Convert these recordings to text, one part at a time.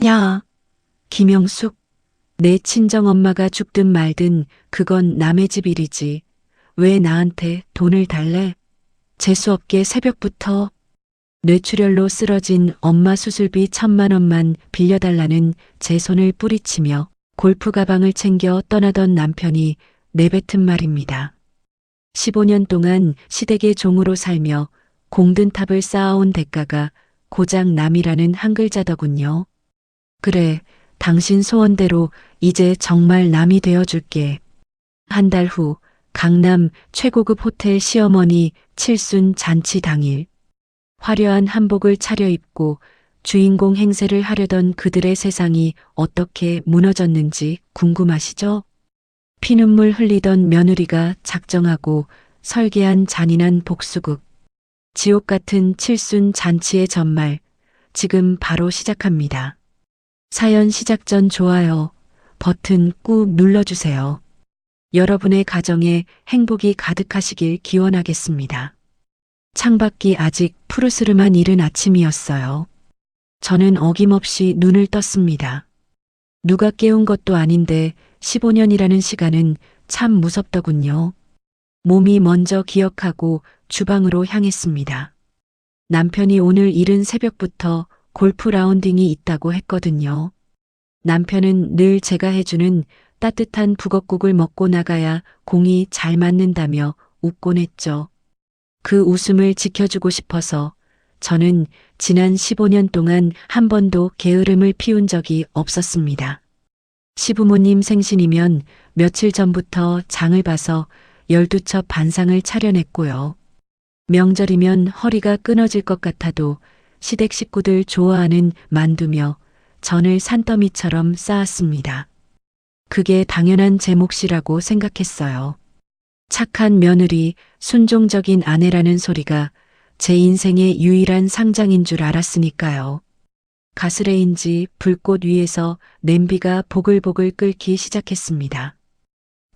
야, 김영숙, 내 친정엄마가 죽든 말든 그건 남의 집 일이지. 왜 나한테 돈을 달래? 재수없게 새벽부터 뇌출혈로 쓰러진 엄마 수술비 1,000만 원만 빌려달라는 제 손을 뿌리치며 골프 가방을 챙겨 떠나던 남편이 내뱉은 말입니다. 15년 동안 시댁의 종으로 살며 공든탑을 쌓아온 대가가 고작 남이라는 한 글자더군요. 그래, 당신 소원대로 이제 정말 남이 되어줄게. 한 달 후 강남 최고급 호텔 시어머니 칠순 잔치 당일 화려한 한복을 차려입고 주인공 행세를 하려던 그들의 세상이 어떻게 무너졌는지 궁금하시죠? 피눈물 흘리던 며느리가 작정하고 설계한 잔인한 복수극. 지옥 같은 칠순 잔치의 전말, 지금 바로 시작합니다. 사연 시작 전 좋아요 버튼 꾹 눌러주세요. 여러분의 가정에 행복이 가득하시길 기원하겠습니다. 창밖이 아직 푸르스름한 이른 아침이었어요. 저는 어김없이 눈을 떴습니다. 누가 깨운 것도 아닌데 15년이라는 시간은 참 무섭더군요. 몸이 먼저 기억하고 주방으로 향했습니다. 남편이 오늘 이른 새벽부터 골프 라운딩이 있다고 했거든요. 남편은 늘 제가 해주는 따뜻한 북엇국을 먹고 나가야 공이 잘 맞는다며 웃곤 했죠. 그 웃음을 지켜주고 싶어서 저는 지난 15년 동안 한 번도 게으름을 피운 적이 없었습니다. 시부모님 생신이면 며칠 전부터 장을 봐서 12첩 반상을 차려냈고요. 명절이면 허리가 끊어질 것 같아도 시댁 식구들 좋아하는 만두며 전을 산더미처럼 쌓았습니다. 그게 당연한 제 몫이라고 생각했어요. 착한 며느리, 순종적인 아내라는 소리가 제 인생의 유일한 상장인 줄 알았으니까요. 가스레인지 불꽃 위에서 냄비가 보글보글 끓기 시작했습니다.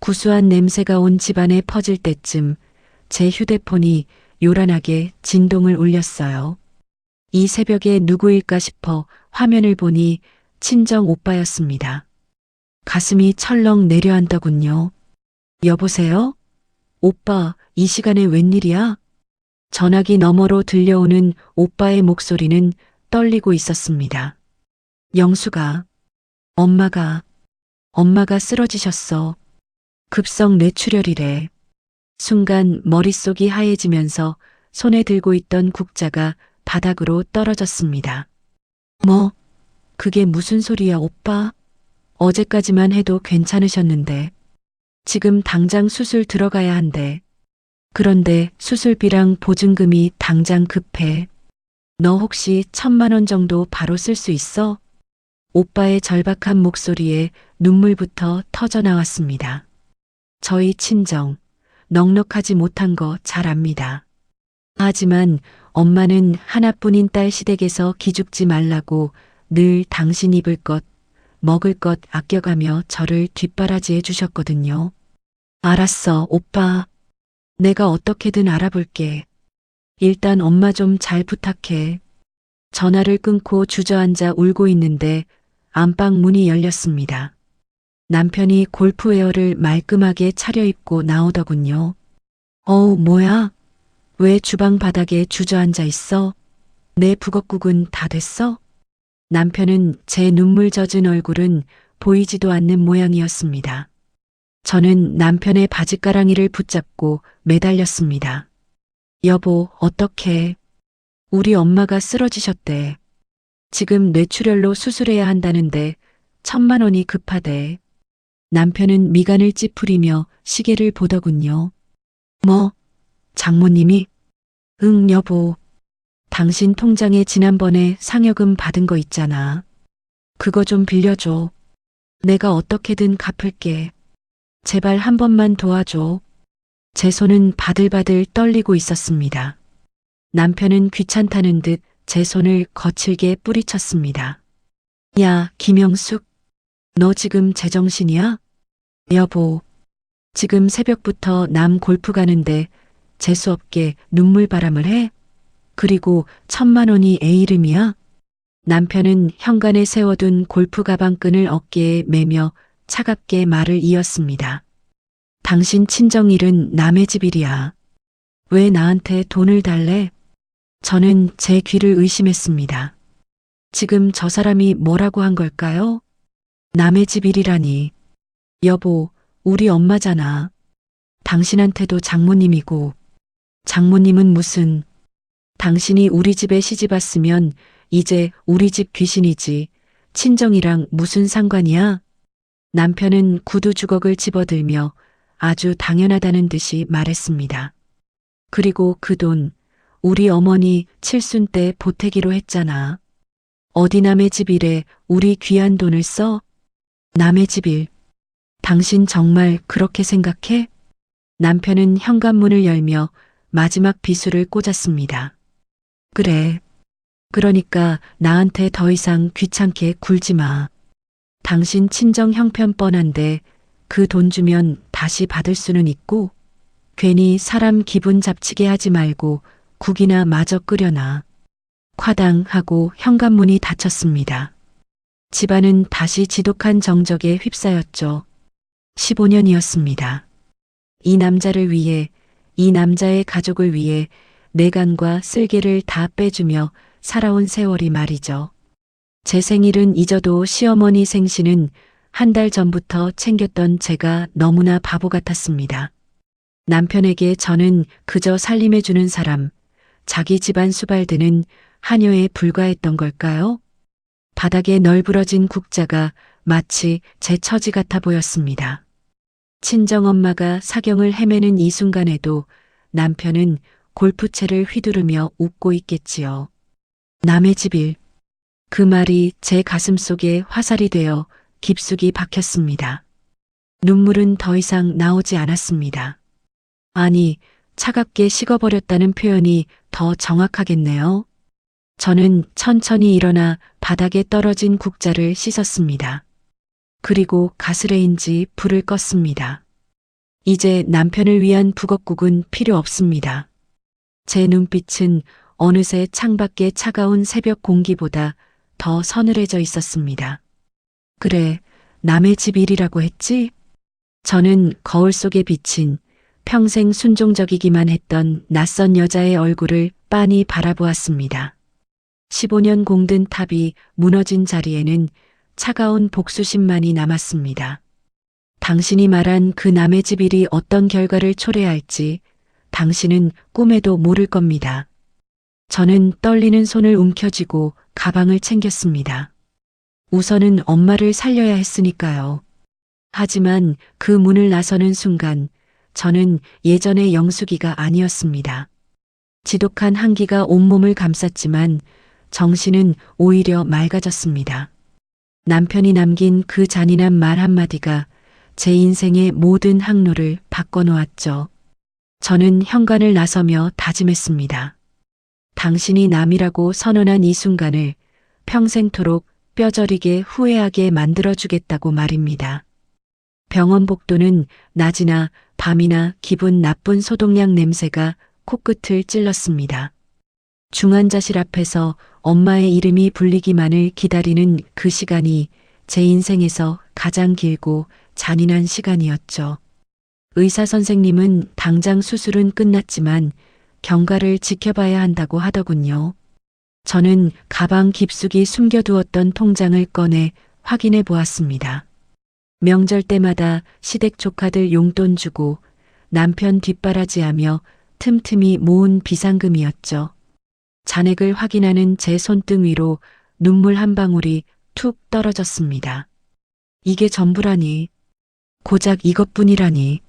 구수한 냄새가 온 집안에 퍼질 때쯤 제 휴대폰이 요란하게 진동을 울렸어요. 이 새벽에 누구일까 싶어 화면을 보니 친정 오빠였습니다. 가슴이 철렁 내려앉더군요. 여보세요? 오빠, 이 시간에 웬일이야? 전화기 너머로 들려오는 오빠의 목소리는 떨리고 있었습니다. 영수가, 엄마가 쓰러지셨어. 급성 뇌출혈이래. 순간 머릿속이 하얘지면서 손에 들고 있던 국자가 바닥으로 떨어졌습니다. 뭐, 그게 무슨 소리야, 오빠? 어제까지만 해도 괜찮으셨는데. 지금 당장 수술 들어가야 한대. 그런데 수술비랑 보증금이 당장 급해. 너 혹시 1,000만 원 정도 바로 쓸 수 있어? 오빠의 절박한 목소리에 눈물부터 터져 나왔습니다. 저희 친정, 넉넉하지 못한 거 잘 압니다. 하지만 엄마는 하나뿐인 딸 시댁에서 기죽지 말라고 늘 당신 입을 것, 먹을 것 아껴가며 저를 뒷바라지해 주셨거든요. 알았어, 오빠. 내가 어떻게든 알아볼게. 일단 엄마 좀 잘 부탁해. 전화를 끊고 주저앉아 울고 있는데 안방 문이 열렸습니다. 남편이 골프웨어를 말끔하게 차려입고 나오더군요. 어우, 뭐야? 왜 주방 바닥에 주저앉아 있어? 내 북엇국은 다 됐어? 남편은 제 눈물 젖은 얼굴은 보이지도 않는 모양이었습니다. 저는 남편의 바짓가랑이를 붙잡고 매달렸습니다. 여보, 어떡해. 우리 엄마가 쓰러지셨대. 지금 뇌출혈로 수술해야 한다는데 1,000만 원이 급하대. 남편은 미간을 찌푸리며 시계를 보더군요. 뭐, 장모님이? 응, 여보. 당신 통장에 지난번에 상여금 받은 거 있잖아. 그거 좀 빌려줘. 내가 어떻게든 갚을게. 제발 한 번만 도와줘. 제 손은 바들바들 떨리고 있었습니다. 남편은 귀찮다는 듯 제 손을 거칠게 뿌리쳤습니다. 야, 김영숙. 너 지금 제정신이야? 여보. 지금 새벽부터 남 골프 가는데 재수없게 눈물바람을 해? 그리고 1,000만 원이 애 이름이야? 남편은 현관에 세워둔 골프 가방끈을 어깨에 매며 차갑게 말을 이었습니다. 당신 친정일은 남의 집 일이야. 왜 나한테 돈을 달래? 저는 제 귀를 의심했습니다. 지금 저 사람이 뭐라고 한 걸까요? 남의 집 일이라니. 여보, 우리 엄마잖아. 당신한테도 장모님이고. 장모님은 무슨. 당신이 우리 집에 시집 왔으면 이제 우리 집 귀신이지. 친정이랑 무슨 상관이야? 남편은 구두 주걱을 집어들며 아주 당연하다는 듯이 말했습니다. 그리고 그 돈, 우리 어머니 칠순 때 보태기로 했잖아. 어디 남의 집 일에 우리 귀한 돈을 써? 남의 집 일. 당신 정말 그렇게 생각해? 남편은 현관문을 열며 마지막 비수를 꽂았습니다. 그래. 그러니까 나한테 더 이상 귀찮게 굴지 마. 당신 친정 형편 뻔한데 그 돈 주면 다시 받을 수는 있고 괜히 사람 기분 잡치게 하지 말고 국이나 마저 끓여놔. 콰당 하고 현관문이 닫혔습니다. 집안은 다시 지독한 정적에 휩싸였죠. 15년이었습니다. 이 남자를 위해, 이 남자의 가족을 위해 내간과 쓸개를 다 빼주며 살아온 세월이 말이죠. 제 생일은 잊어도 시어머니 생신은 한 달 전부터 챙겼던 제가 너무나 바보 같았습니다. 남편에게 저는 그저 살림해주는 사람, 자기 집안 수발드는 하녀에 불과했던 걸까요? 바닥에 널브러진 국자가 마치 제 처지 같아 보였습니다. 친정엄마가 사경을 헤매는 이 순간에도 남편은 골프채를 휘두르며 웃고 있겠지요. 남의 집 일. 그 말이 제 가슴속에 화살이 되어 깊숙이 박혔습니다. 눈물은 더 이상 나오지 않았습니다. 아니, 차갑게 식어버렸다는 표현이 더 정확하겠네요. 저는 천천히 일어나 바닥에 떨어진 국자를 씻었습니다. 그리고 가스레인지 불을 껐습니다. 이제 남편을 위한 북엇국은 필요 없습니다. 제 눈빛은 어느새 창밖의 차가운 새벽 공기보다 더 서늘해져 있었습니다. 그래, 남의 집 일이라고 했지? 저는 거울 속에 비친 평생 순종적이기만 했던 낯선 여자의 얼굴을 빤히 바라보았습니다. 15년 공든 탑이 무너진 자리에는 차가운 복수심만이 남았습니다. 당신이 말한 그 남의 집 일이 어떤 결과를 초래할지 당신은 꿈에도 모를 겁니다. 저는 떨리는 손을 움켜쥐고 가방을 챙겼습니다. 우선은 엄마를 살려야 했으니까요. 하지만 그 문을 나서는 순간 저는 예전의 영숙이가 아니었습니다. 지독한 한기가 온몸을 감쌌지만 정신은 오히려 맑아졌습니다. 남편이 남긴 그 잔인한 말 한마디가 제 인생의 모든 항로를 바꿔놓았죠. 저는 현관을 나서며 다짐했습니다. 당신이 남이라고 선언한 이 순간을 평생토록 뼈저리게 후회하게 만들어주겠다고 말입니다. 병원 복도는 낮이나 밤이나 기분 나쁜 소독약 냄새가 코끝을 찔렀습니다. 중환자실 앞에서 엄마의 이름이 불리기만을 기다리는 그 시간이 제 인생에서 가장 길고 잔인한 시간이었죠. 의사 선생님은 당장 수술은 끝났지만 경과를 지켜봐야 한다고 하더군요. 저는 가방 깊숙이 숨겨두었던 통장을 꺼내 확인해 보았습니다. 명절 때마다 시댁 조카들 용돈 주고 남편 뒷바라지하며 틈틈이 모은 비상금이었죠. 잔액을 확인하는 제 손등 위로 눈물 한 방울이 툭 떨어졌습니다. 이게 전부라니. 고작 이것뿐이라니.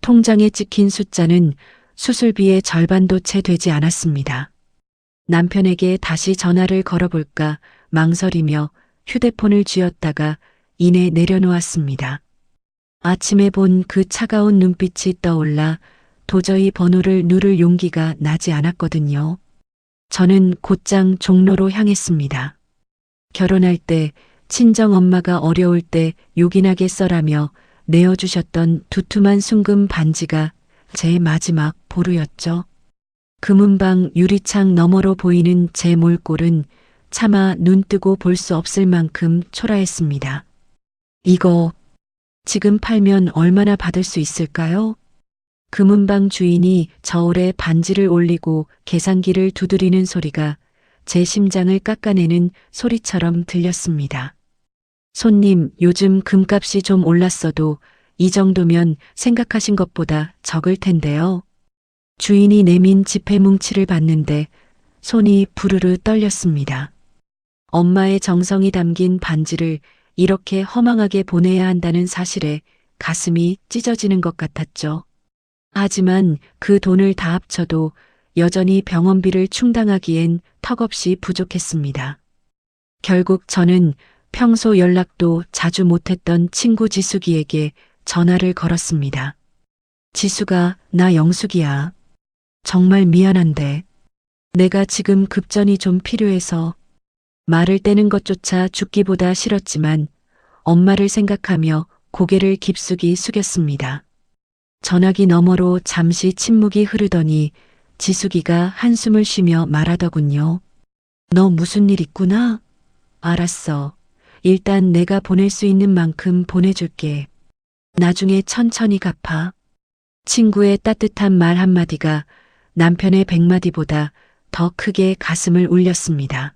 통장에 찍힌 숫자는 수술비의 절반도 채 되지 않았습니다. 남편에게 다시 전화를 걸어볼까 망설이며 휴대폰을 쥐었다가 이내 내려놓았습니다. 아침에 본 그 차가운 눈빛이 떠올라 도저히 번호를 누를 용기가 나지 않았거든요. 저는 곧장 종로로 향했습니다. 결혼할 때 친정엄마가 어려울 때 요긴하게 써라며 내어주셨던 두툼한 순금 반지가 제 마지막 보루였죠. 금은방 유리창 너머로 보이는 제 몰골은 차마 눈 뜨고 볼 수 없을 만큼 초라했습니다. 이거 지금 팔면 얼마나 받을 수 있을까요? 금은방 주인이 저울에 반지를 올리고 계산기를 두드리는 소리가 제 심장을 깎아내는 소리처럼 들렸습니다. 손님, 요즘 금값이 좀 올랐어도 이 정도면 생각하신 것보다 적을 텐데요. 주인이 내민 지폐 뭉치를 봤는데 손이 부르르 떨렸습니다. 엄마의 정성이 담긴 반지를 이렇게 허망하게 보내야 한다는 사실에 가슴이 찢어지는 것 같았죠. 하지만 그 돈을 다 합쳐도 여전히 병원비를 충당하기엔 턱없이 부족했습니다. 결국 저는 평소 연락도 자주 못했던 친구 지숙이에게 전화를 걸었습니다. 지숙아, 나 영숙이야. 정말 미안한데 내가 지금 급전이 좀 필요해서. 말을 떼는 것조차 죽기보다 싫었지만 엄마를 생각하며 고개를 깊숙이 숙였습니다. 전화기 너머로 잠시 침묵이 흐르더니 지숙이가 한숨을 쉬며 말하더군요. 너 무슨 일 있구나? 알았어. 일단 내가 보낼 수 있는 만큼 보내줄게. 나중에 천천히 갚아. 친구의 따뜻한 말 한마디가 남편의 100마디보다 더 크게 가슴을 울렸습니다.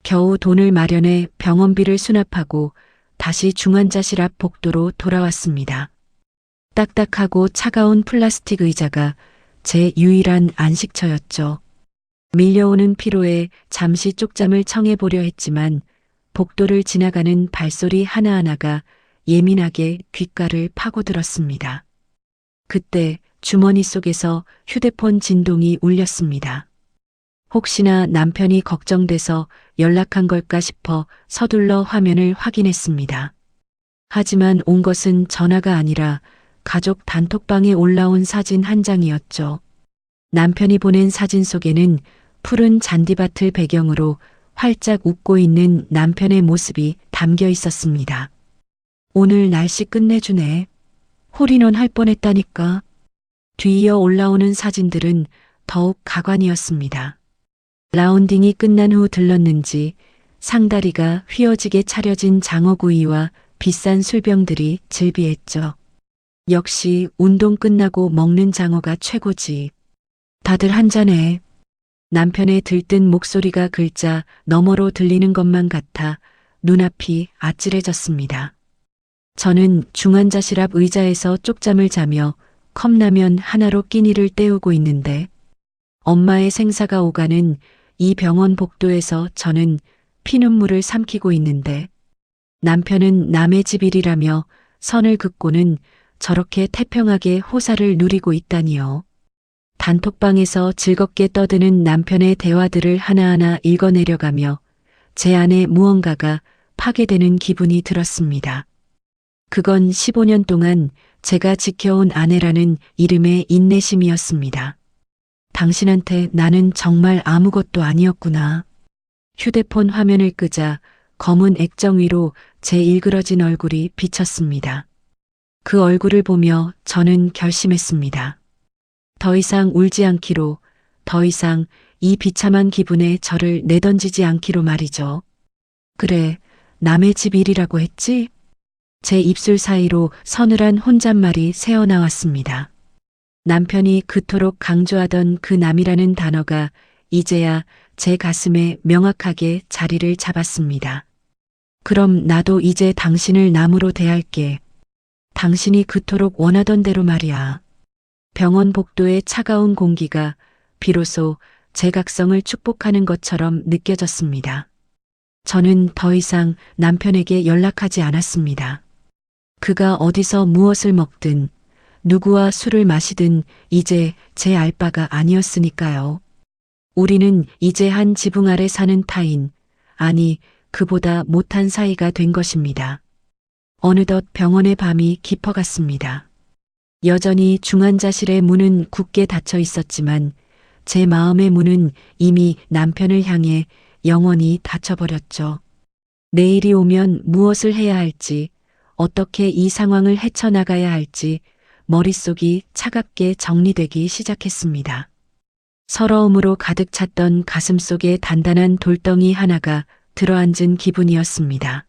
겨우 돈을 마련해 병원비를 수납하고 다시 중환자실 앞 복도로 돌아왔습니다. 딱딱하고 차가운 플라스틱 의자가 제 유일한 안식처였죠. 밀려오는 피로에 잠시 쪽잠을 청해보려 했지만 복도를 지나가는 발소리 하나하나가 예민하게 귓가를 파고들었습니다. 그때 주머니 속에서 휴대폰 진동이 울렸습니다. 혹시나 남편이 걱정돼서 연락한 걸까 싶어 서둘러 화면을 확인했습니다. 하지만 온 것은 전화가 아니라 가족 단톡방에 올라온 사진 한 장이었죠. 남편이 보낸 사진 속에는 푸른 잔디밭을 배경으로 활짝 웃고 있는 남편의 모습이 담겨 있었습니다. 오늘 날씨 끝내주네. 홀인원 할 뻔했다니까. 뒤이어 올라오는 사진들은 더욱 가관이었습니다. 라운딩이 끝난 후 들렀는지 상다리가 휘어지게 차려진 장어구이와 비싼 술병들이 즐비했죠. 역시 운동 끝나고 먹는 장어가 최고지. 다들 한잔해. 남편의 들뜬 목소리가 글자 너머로 들리는 것만 같아 눈앞이 아찔해졌습니다. 저는 중환자실 앞 의자에서 쪽잠을 자며 컵라면 하나로 끼니를 때우고 있는데 엄마의 생사가 오가는 이 병원 복도에서 저는 피눈물을 삼키고 있는데 남편은 남의 집 일이라며 선을 긋고는 저렇게 태평하게 호사를 누리고 있다니요. 단톡방에서 즐겁게 떠드는 남편의 대화들을 하나하나 읽어내려가며 제 안에 무언가가 파괴되는 기분이 들었습니다. 그건 15년 동안 제가 지켜온 아내라는 이름의 인내심이었습니다. 당신한테 나는 정말 아무것도 아니었구나. 휴대폰 화면을 끄자 검은 액정 위로 제 일그러진 얼굴이 비쳤습니다. 그 얼굴을 보며 저는 결심했습니다. 더 이상 울지 않기로, 더 이상 이 비참한 기분에 저를 내던지지 않기로 말이죠. 그래, 남의 집 일이라고 했지? 제 입술 사이로 서늘한 혼잣말이 새어나왔습니다. 남편이 그토록 강조하던 그 남이라는 단어가 이제야 제 가슴에 명확하게 자리를 잡았습니다. 그럼 나도 이제 당신을 남으로 대할게. 당신이 그토록 원하던 대로 말이야. 병원 복도의 차가운 공기가 비로소 제 각성을 축복하는 것처럼 느껴졌습니다. 저는 더 이상 남편에게 연락하지 않았습니다. 그가 어디서 무엇을 먹든 누구와 술을 마시든 이제 제 알바가 아니었으니까요. 우리는 이제 한 지붕 아래 사는 타인, 아니 그보다 못한 사이가 된 것입니다. 어느덧 병원의 밤이 깊어갔습니다. 여전히 중환자실의 문은 굳게 닫혀 있었지만 제 마음의 문은 이미 남편을 향해 영원히 닫혀버렸죠. 내일이 오면 무엇을 해야 할지, 어떻게 이 상황을 헤쳐나가야 할지 머릿속이 차갑게 정리되기 시작했습니다. 서러움으로 가득 찼던 가슴속에 단단한 돌덩이 하나가 들어앉은 기분이었습니다.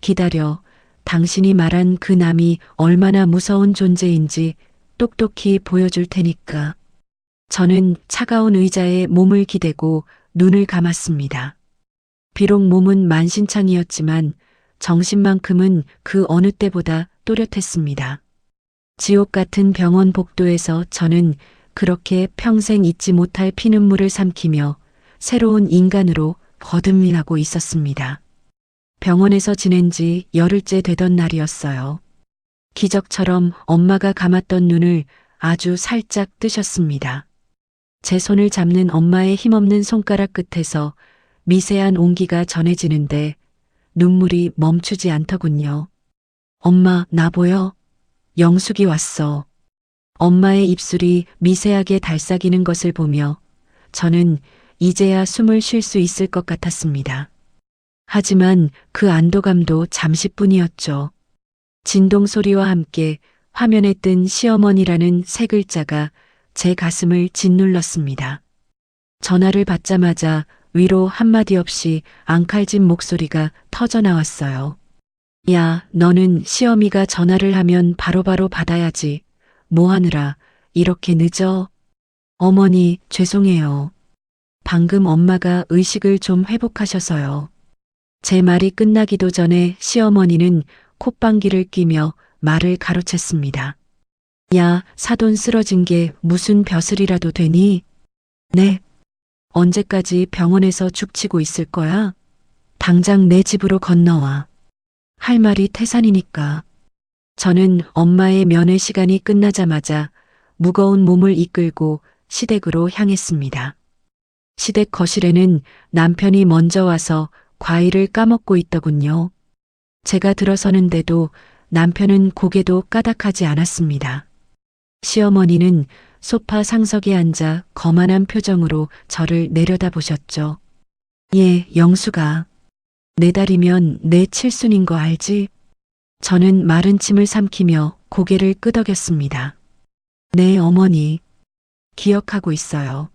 기다려. 당신이 말한 그 남이 얼마나 무서운 존재인지 똑똑히 보여줄 테니까. 저는 차가운 의자에 몸을 기대고 눈을 감았습니다. 비록 몸은 만신창이었지만 정신만큼은 그 어느 때보다 또렷했습니다. 지옥 같은 병원 복도에서 저는 그렇게 평생 잊지 못할 피눈물을 삼키며 새로운 인간으로 거듭나고 있었습니다. 병원에서 지낸 지 열흘째 되던 날이었어요. 기적처럼 엄마가 감았던 눈을 아주 살짝 뜨셨습니다. 제 손을 잡는 엄마의 힘없는 손가락 끝에서 미세한 온기가 전해지는데 눈물이 멈추지 않더군요. 엄마, 나 보여? 영숙이 왔어. 엄마의 입술이 미세하게 달싹이는 것을 보며 저는 이제야 숨을 쉴 수 있을 것 같았습니다. 하지만 그 안도감도 잠시뿐이었죠. 진동 소리와 함께 화면에 뜬 시어머니라는 세 글자가 제 가슴을 짓눌렀습니다. 전화를 받자마자 위로 한마디 없이 앙칼진 목소리가 터져 나왔어요. 야, 너는 시어미가 전화를 하면 바로바로 받아야지. 뭐 하느라 이렇게 늦어? 어머니, 죄송해요. 방금 엄마가 의식을 좀 회복하셔서요. 제 말이 끝나기도 전에 시어머니는 콧방귀를 뀌며 말을 가로챘습니다. 야, 사돈 쓰러진 게 무슨 벼슬이라도 되니? 네. 언제까지 병원에서 죽치고 있을 거야? 당장 내 집으로 건너와. 할 말이 태산이니까. 저는 엄마의 면회 시간이 끝나자마자 무거운 몸을 이끌고 시댁으로 향했습니다. 시댁 거실에는 남편이 먼저 와서 과일을 까먹고 있더군요. 제가 들어서는데도 남편은 고개도 까닥하지 않았습니다. 시어머니는 소파 상석에 앉아 거만한 표정으로 저를 내려다보셨죠. 예, 영수가. 내 달이면 내 칠순인 거 알지? 저는 마른 침을 삼키며 고개를 끄덕였습니다. 네, 어머니. 기억하고 있어요.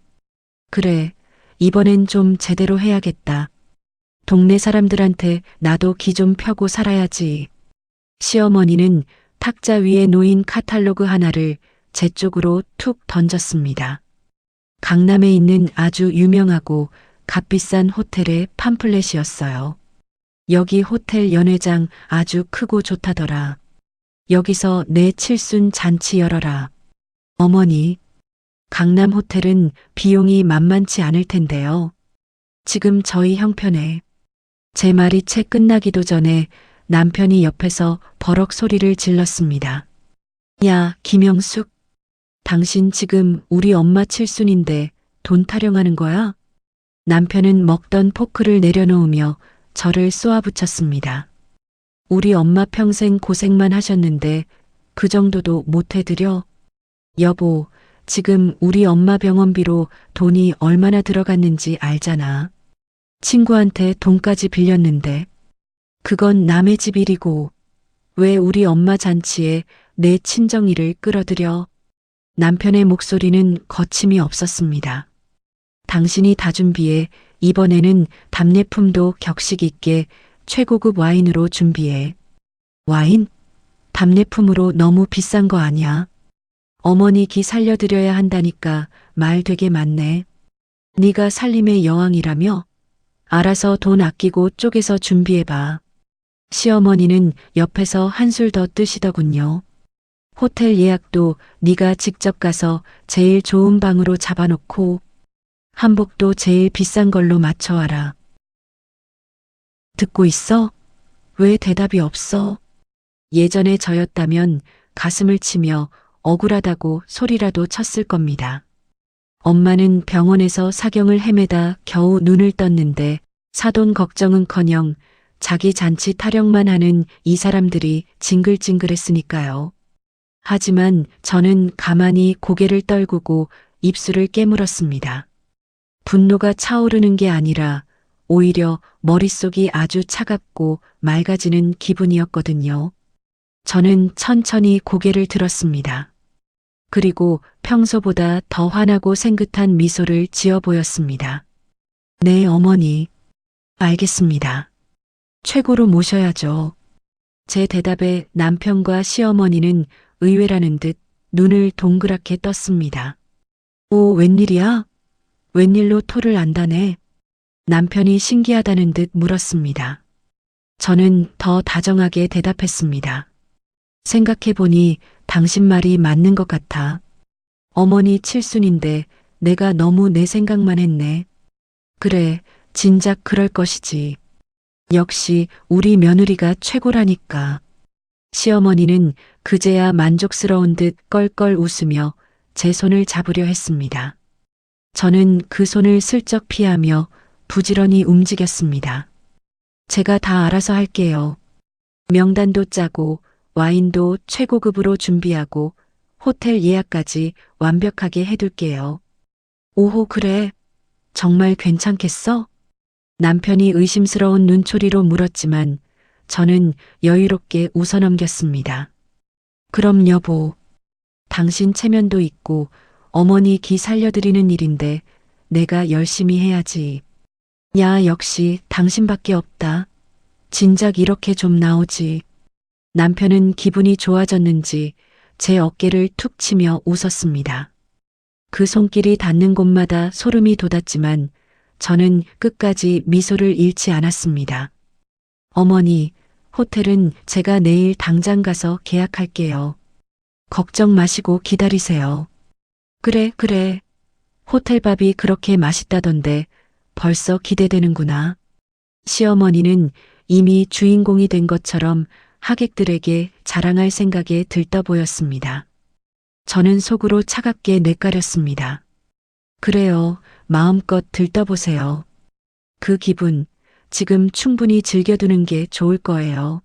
그래, 이번엔 좀 제대로 해야겠다. 동네 사람들한테 나도 기 좀 펴고 살아야지. 시어머니는 탁자 위에 놓인 카탈로그 하나를 제 쪽으로 툭 던졌습니다. 강남에 있는 아주 유명하고 값비싼 호텔의 팜플렛이었어요. 여기 호텔 연회장 아주 크고 좋다더라. 여기서 내 칠순 잔치 열어라. 어머니, 강남 호텔은 비용이 만만치 않을 텐데요. 지금 저희 형편에. 제 말이 채 끝나기도 전에 남편이 옆에서 버럭 소리를 질렀습니다. 야, 김영숙. 당신 지금 우리 엄마 칠순인데 돈 타령하는 거야? 남편은 먹던 포크를 내려놓으며 저를 쏘아붙였습니다. 우리 엄마 평생 고생만 하셨는데 그 정도도 못 해드려? 여보, 지금 우리 엄마 병원비로 돈이 얼마나 들어갔는지 알잖아. 친구한테 돈까지 빌렸는데 그건 남의 집 일이고 왜 우리 엄마 잔치에 내 친정일을 끌어들여? 남편의 목소리는 거침이 없었습니다. 당신이 다 준비해. 이번에는 답례품도 격식 있게 최고급 와인으로 준비해. 와인? 답례품으로 너무 비싼 거 아니야? 어머니 기 살려드려야 한다니까 말 되게 많네. 네가 살림의 여왕이라며? 알아서 돈 아끼고 쪼개서 준비해봐. 시어머니는 옆에서 한술 더 뜨시더군요. 호텔 예약도 네가 직접 가서 제일 좋은 방으로 잡아놓고 한복도 제일 비싼 걸로 맞춰와라. 듣고 있어? 왜 대답이 없어? 예전에 저였다면 가슴을 치며 억울하다고 소리라도 쳤을 겁니다. 엄마는 병원에서 사경을 헤매다 겨우 눈을 떴는데 사돈 걱정은커녕 자기 잔치 타령만 하는 이 사람들이 징글징글했으니까요. 하지만 저는 가만히 고개를 떨구고 입술을 깨물었습니다. 분노가 차오르는 게 아니라 오히려 머릿속이 아주 차갑고 맑아지는 기분이었거든요. 저는 천천히 고개를 들었습니다. 그리고 평소보다 더 환하고 생긋한 미소를 지어 보였습니다. 네, 어머니. 알겠습니다. 최고로 모셔야죠. 제 대답에 남편과 시어머니는 의외라는 듯 눈을 동그랗게 떴습니다. 오, 웬일이야? 웬일로 토를 안다네? 남편이 신기하다는 듯 물었습니다. 저는 더 다정하게 대답했습니다. 생각해보니 당신 말이 맞는 것 같아. 어머니 칠순인데 내가 너무 내 생각만 했네. 그래, 진작 그럴 것이지. 역시 우리 며느리가 최고라니까. 시어머니는 그제야 만족스러운 듯 껄껄 웃으며 제 손을 잡으려 했습니다. 저는 그 손을 슬쩍 피하며 부지런히 움직였습니다. 제가 다 알아서 할게요. 명단도 짜고 와인도 최고급으로 준비하고 호텔 예약까지 완벽하게 해둘게요. 오호, 그래. 정말 괜찮겠어? 남편이 의심스러운 눈초리로 물었지만 저는 여유롭게 웃어넘겼습니다. 그럼 여보, 당신 체면도 있고 어머니 기 살려드리는 일인데 내가 열심히 해야지. 야, 역시 당신밖에 없다. 진작 이렇게 좀 나오지. 남편은 기분이 좋아졌는지 제 어깨를 툭 치며 웃었습니다. 그 손길이 닿는 곳마다 소름이 돋았지만 저는 끝까지 미소를 잃지 않았습니다. 어머니, 호텔은 제가 내일 당장 가서 계약할게요. 걱정 마시고 기다리세요. 그래, 그래. 호텔밥이 그렇게 맛있다던데 벌써 기대되는구나. 시어머니는 이미 주인공이 된 것처럼 하객들에게 자랑할 생각에 들떠 보였습니다. 저는 속으로 차갑게 뇌까렸습니다. 그래요, 마음껏 들떠보세요. 그 기분, 지금 충분히 즐겨두는 게 좋을 거예요.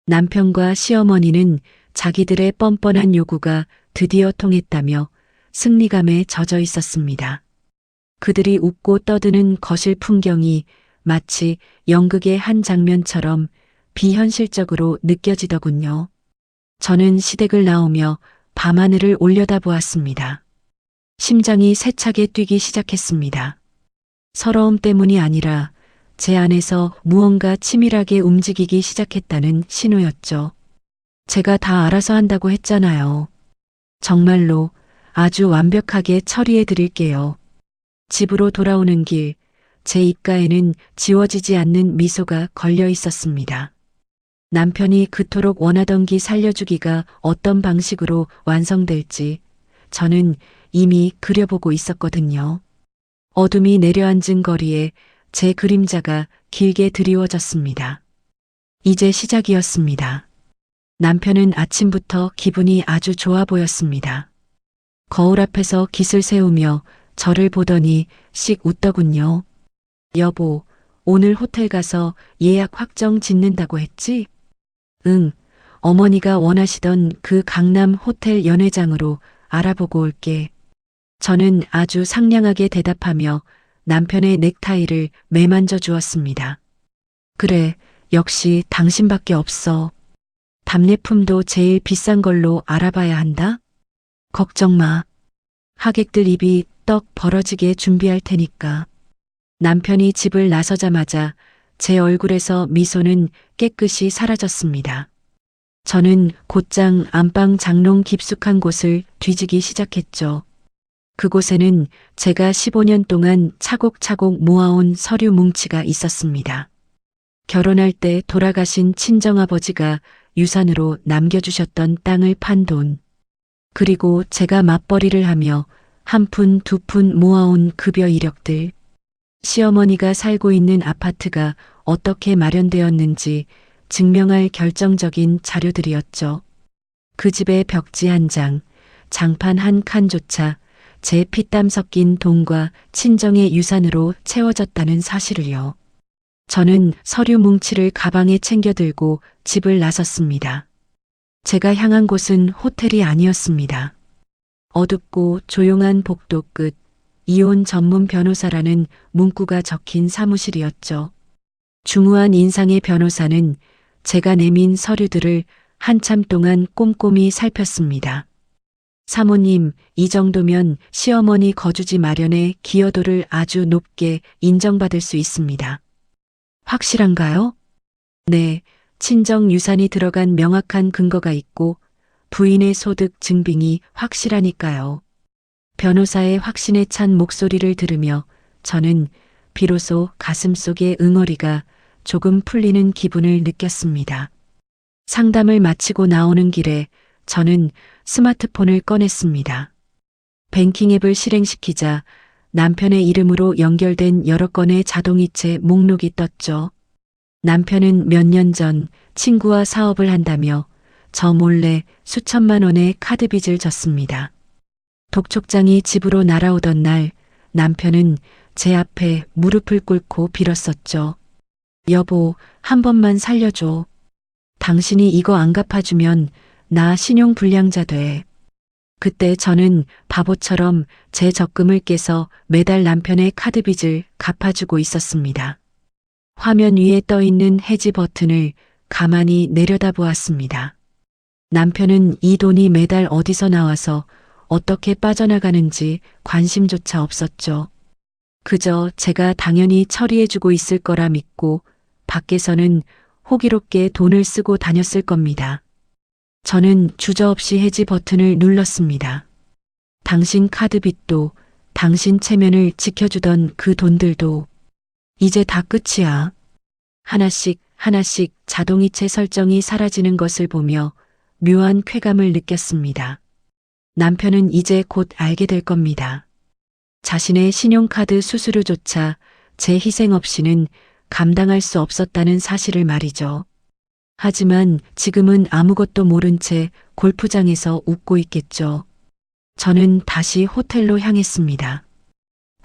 남편과 시어머니는 자기들의 뻔뻔한 요구가 드디어 통했다며 승리감에 젖어 있었습니다. 그들이 웃고 떠드는 거실 풍경이 마치 연극의 한 장면처럼 비현실적으로 느껴지더군요. 저는 시댁을 나오며 밤하늘을 올려다보았습니다. 심장이 세차게 뛰기 시작했습니다. 서러움 때문이 아니라 제 안에서 무언가 치밀하게 움직이기 시작했다는 신호였죠. 제가 다 알아서 한다고 했잖아요. 정말로 아주 완벽하게 처리해 드릴게요. 집으로 돌아오는 길, 제 입가에는 지워지지 않는 미소가 걸려 있었습니다. 남편이 그토록 원하던 기 살려주기가 어떤 방식으로 완성될지 저는 이미 그려보고 있었거든요. 어둠이 내려앉은 거리에 제 그림자가 길게 드리워졌습니다. 이제 시작이었습니다. 남편은 아침부터 기분이 아주 좋아 보였습니다. 거울 앞에서 깃을 세우며 저를 보더니 씩 웃더군요. 여보, 오늘 호텔 가서 예약 확정 짓는다고 했지? 응, 어머니가 원하시던 그 강남 호텔 연회장으로 알아보고 올게. 저는 아주 상냥하게 대답하며 남편의 넥타이를 매만져 주었습니다. 그래, 역시 당신밖에 없어. 답례품도 제일 비싼 걸로 알아봐야 한다? 걱정 마. 하객들 입이 떡 벌어지게 준비할 테니까. 남편이 집을 나서자마자 제 얼굴에서 미소는 깨끗이 사라졌습니다. 저는 곧장 안방 장롱 깊숙한 곳을 뒤지기 시작했죠. 그곳에는 제가 15년 동안 차곡차곡 모아온 서류 뭉치가 있었습니다. 결혼할 때 돌아가신 친정아버지가 유산으로 남겨주셨던 땅을 판 돈, 그리고 제가 맞벌이를 하며 한 푼 두 푼 모아온 급여 이력들, 시어머니가 살고 있는 아파트가 어떻게 마련되었는지 증명할 결정적인 자료들이었죠. 그 집의 벽지 한 장, 장판 한 칸조차 제 피땀 섞인 돈과 친정의 유산으로 채워졌다는 사실을요. 저는 서류 뭉치를 가방에 챙겨 들고 집을 나섰습니다. 제가 향한 곳은 호텔이 아니었습니다. 어둡고 조용한 복도 끝, 이혼 전문 변호사라는 문구가 적힌 사무실이었죠. 중후한 인상의 변호사는 제가 내민 서류들을 한참 동안 꼼꼼히 살폈습니다. 사모님, 이 정도면 시어머니 거주지 마련의 기여도를 아주 높게 인정받을 수 있습니다. 확실한가요? 네, 친정 유산이 들어간 명확한 근거가 있고 부인의 소득 증빙이 확실하니까요. 변호사의 확신에 찬 목소리를 들으며 저는 비로소 가슴속의 응어리가 조금 풀리는 기분을 느꼈습니다. 상담을 마치고 나오는 길에 저는 스마트폰을 꺼냈습니다. 뱅킹 앱을 실행시키자 남편의 이름으로 연결된 여러 건의 자동이체 목록이 떴죠. 남편은 몇 년 전 친구와 사업을 한다며 저 몰래 수천만 원의 카드 빚을 졌습니다. 독촉장이 집으로 날아오던 날 남편은 제 앞에 무릎을 꿇고 빌었었죠. 여보, 한 번만 살려줘. 당신이 이거 안 갚아주면 나 신용불량자 돼. 그때 저는 바보처럼 제 적금을 깨서 매달 남편의 카드 빚을 갚아주고 있었습니다. 화면 위에 떠 있는 해지 버튼을 가만히 내려다보았습니다. 남편은 이 돈이 매달 어디서 나와서 어떻게 빠져나가는지 관심조차 없었죠. 그저 제가 당연히 처리해주고 있을 거라 믿고 밖에서는 호기롭게 돈을 쓰고 다녔을 겁니다. 저는 주저없이 해지 버튼을 눌렀습니다. 당신 카드 빚도 당신 체면을 지켜주던 그 돈들도 이제 다 끝이야. 하나씩 하나씩 자동이체 설정이 사라지는 것을 보며 묘한 쾌감을 느꼈습니다. 남편은 이제 곧 알게 될 겁니다. 자신의 신용카드 수수료조차 제 희생 없이는 감당할 수 없었다는 사실을 말이죠. 하지만 지금은 아무것도 모른 채 골프장에서 웃고 있겠죠. 저는 다시 호텔로 향했습니다.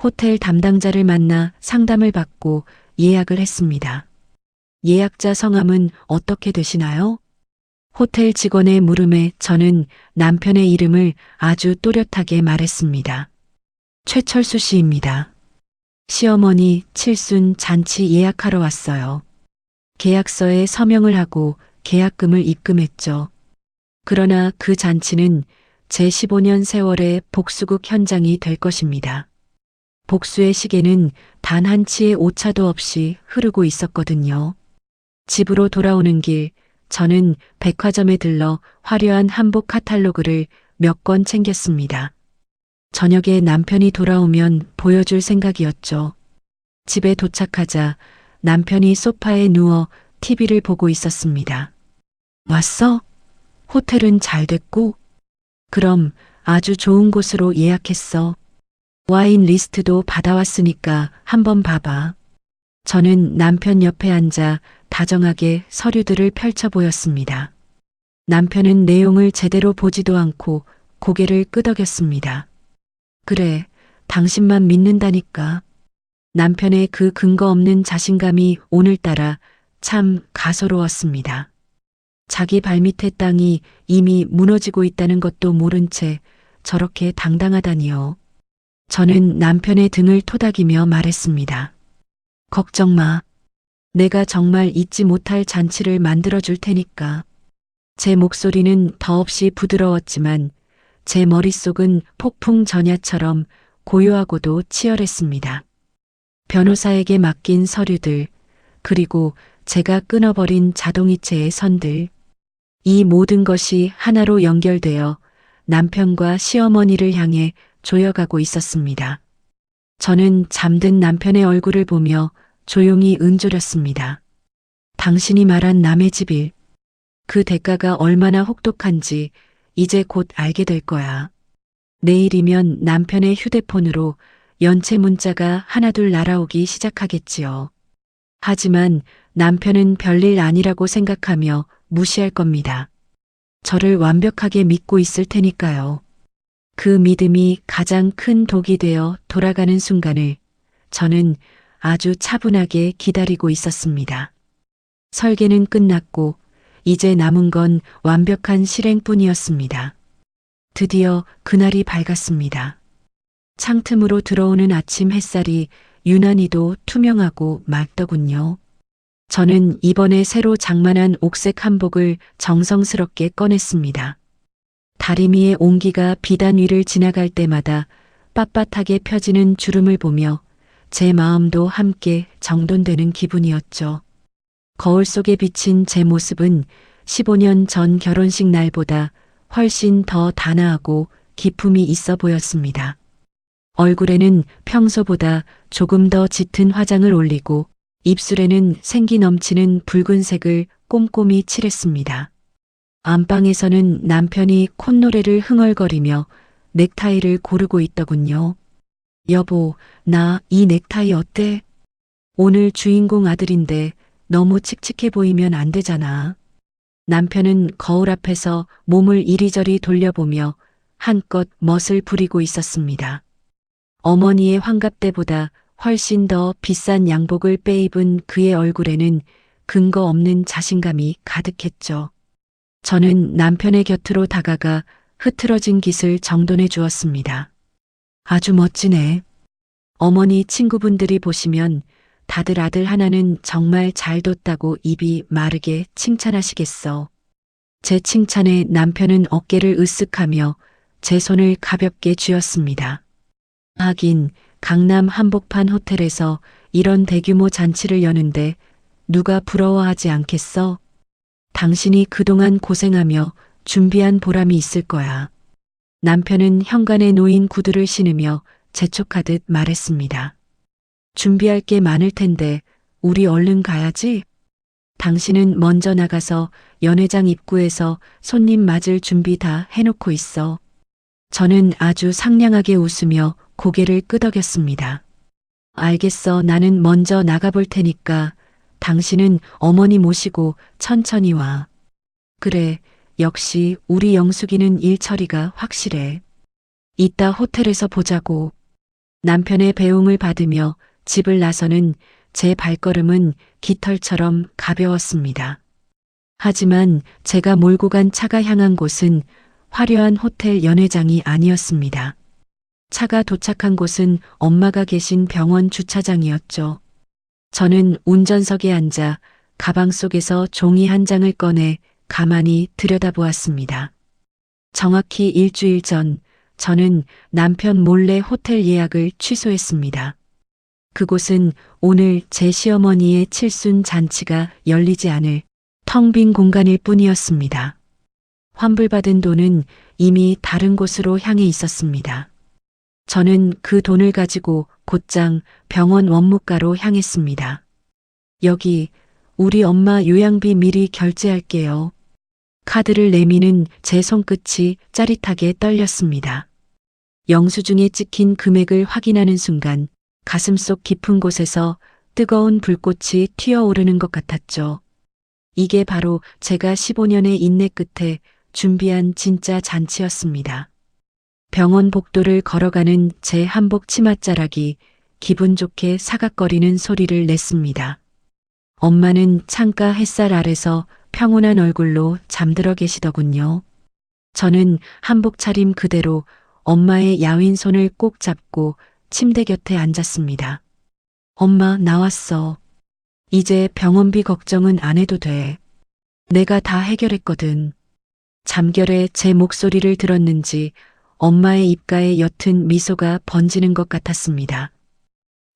호텔 담당자를 만나 상담을 받고 예약을 했습니다. 예약자 성함은 어떻게 되시나요? 호텔 직원의 물음에 저는 남편의 이름을 아주 또렷하게 말했습니다. 최철수 씨입니다. 시어머니 칠순 잔치 예약하러 왔어요. 계약서에 서명을 하고 계약금을 입금했죠. 그러나 그 잔치는 제 15년 세월의 복수국 현장이 될 것입니다. 복수의 시계는 단 한치의 오차도 없이 흐르고 있었거든요. 집으로 돌아오는 길, 저는 백화점에 들러 화려한 한복 카탈로그를 몇 권 챙겼습니다. 저녁에 남편이 돌아오면 보여줄 생각이었죠. 집에 도착하자 남편이 소파에 누워 TV를 보고 있었습니다. 왔어? 호텔은 잘 됐고? 그럼 아주 좋은 곳으로 예약했어. 와인 리스트도 받아왔으니까 한번 봐봐. 저는 남편 옆에 앉아 다정하게 서류들을 펼쳐 보였습니다. 남편은 내용을 제대로 보지도 않고 고개를 끄덕였습니다. 그래, 당신만 믿는다니까. 남편의 그 근거 없는 자신감이 오늘따라 참 가소로웠습니다. 자기 발밑의 땅이 이미 무너지고 있다는 것도 모른 채 저렇게 당당하다니요. 저는 남편의 등을 토닥이며 말했습니다. 걱정 마. 내가 정말 잊지 못할 잔치를 만들어줄 테니까. 제 목소리는 더없이 부드러웠지만 제 머릿속은 폭풍 전야처럼 고요하고도 치열했습니다. 변호사에게 맡긴 서류들, 그리고 제가 끊어버린 자동이체의 선들. 이 모든 것이 하나로 연결되어 남편과 시어머니를 향해 조여가고 있었습니다. 저는 잠든 남편의 얼굴을 보며 조용히 은조렸습니다. 당신이 말한 남의 집일, 그 대가가 얼마나 혹독한지 이제 곧 알게 될 거야. 내일이면 남편의 휴대폰으로 연체 문자가 하나둘 날아오기 시작하겠지요. 하지만 남편은 별일 아니라고 생각하며 무시할 겁니다. 저를 완벽하게 믿고 있을 테니까요. 그 믿음이 가장 큰 독이 되어 돌아가는 순간을 저는 아주 차분하게 기다리고 있었습니다. 설계는 끝났고 이제 남은 건 완벽한 실행뿐이었습니다. 드디어 그날이 밝았습니다. 창틈으로 들어오는 아침 햇살이 유난히도 투명하고 맑더군요. 저는 이번에 새로 장만한 옥색 한복을 정성스럽게 꺼냈습니다. 다리미의 온기가 비단 위를 지나갈 때마다 빳빳하게 펴지는 주름을 보며 제 마음도 함께 정돈되는 기분이었죠. 거울 속에 비친 제 모습은 15년 전 결혼식 날보다 훨씬 더 단아하고 기품이 있어 보였습니다. 얼굴에는 평소보다 조금 더 짙은 화장을 올리고 입술에는 생기 넘치는 붉은색을 꼼꼼히 칠했습니다. 안방에서는 남편이 콧노래를 흥얼거리며 넥타이를 고르고 있더군요. 여보, 나 이 넥타이 어때? 오늘 주인공 아들인데 너무 칙칙해 보이면 안 되잖아. 남편은 거울 앞에서 몸을 이리저리 돌려보며 한껏 멋을 부리고 있었습니다. 어머니의 환갑 때보다 훨씬 더 비싼 양복을 빼입은 그의 얼굴에는 근거 없는 자신감이 가득했죠. 저는 남편의 곁으로 다가가 흐트러진 깃을 정돈해 주었습니다. 아주 멋지네. 어머니 친구분들이 보시면 다들 아들 하나는 정말 잘 뒀다고 입이 마르게 칭찬하시겠어. 제 칭찬에 남편은 어깨를 으쓱하며 제 손을 가볍게 쥐었습니다. 하긴 강남 한복판 호텔에서 이런 대규모 잔치를 여는데 누가 부러워하지 않겠어? 당신이 그동안 고생하며 준비한 보람이 있을 거야. 남편은 현관에 놓인 구두를 신으며 재촉하듯 말했습니다. 준비할 게 많을 텐데 우리 얼른 가야지. 당신은 먼저 나가서 연회장 입구에서 손님 맞을 준비 다 해놓고 있어. 저는 아주 상냥하게 웃으며 고개를 끄덕였습니다. 알겠어. 나는 먼저 나가볼 테니까 당신은 어머니 모시고 천천히 와. 그래, 역시 우리 영숙이는 일 처리가 확실해. 이따 호텔에서 보자고. 남편의 배웅을 받으며 집을 나서는 제 발걸음은 깃털처럼 가벼웠습니다. 하지만 제가 몰고 간 차가 향한 곳은 화려한 호텔 연회장이 아니었습니다. 차가 도착한 곳은 엄마가 계신 병원 주차장이었죠. 저는 운전석에 앉아 가방 속에서 종이 한 장을 꺼내 가만히 들여다보았습니다. 정확히 일주일 전 저는 남편 몰래 호텔 예약을 취소했습니다. 그곳은 오늘 제 시어머니의 칠순 잔치가 열리지 않을 텅 빈 공간일 뿐이었습니다. 환불받은 돈은 이미 다른 곳으로 향해 있었습니다. 저는 그 돈을 가지고 곧장 병원 원무과로 향했습니다. 여기 우리 엄마 요양비 미리 결제할게요. 카드를 내미는 제 손끝이 짜릿하게 떨렸습니다. 영수증에 찍힌 금액을 확인하는 순간 가슴속 깊은 곳에서 뜨거운 불꽃이 튀어오르는 것 같았죠. 이게 바로 제가 15년의 인내 끝에 준비한 진짜 잔치였습니다. 병원 복도를 걸어가는 제 한복 치맛자락이 기분 좋게 사각거리는 소리를 냈습니다. 엄마는 창가 햇살 아래서 평온한 얼굴로 잠들어 계시더군요. 저는 한복 차림 그대로 엄마의 야윈 손을 꼭 잡고 침대 곁에 앉았습니다. 엄마, 나왔어. 이제 병원비 걱정은 안 해도 돼. 내가 다 해결했거든. 잠결에 제 목소리를 들었는지 엄마의 입가에 옅은 미소가 번지는 것 같았습니다.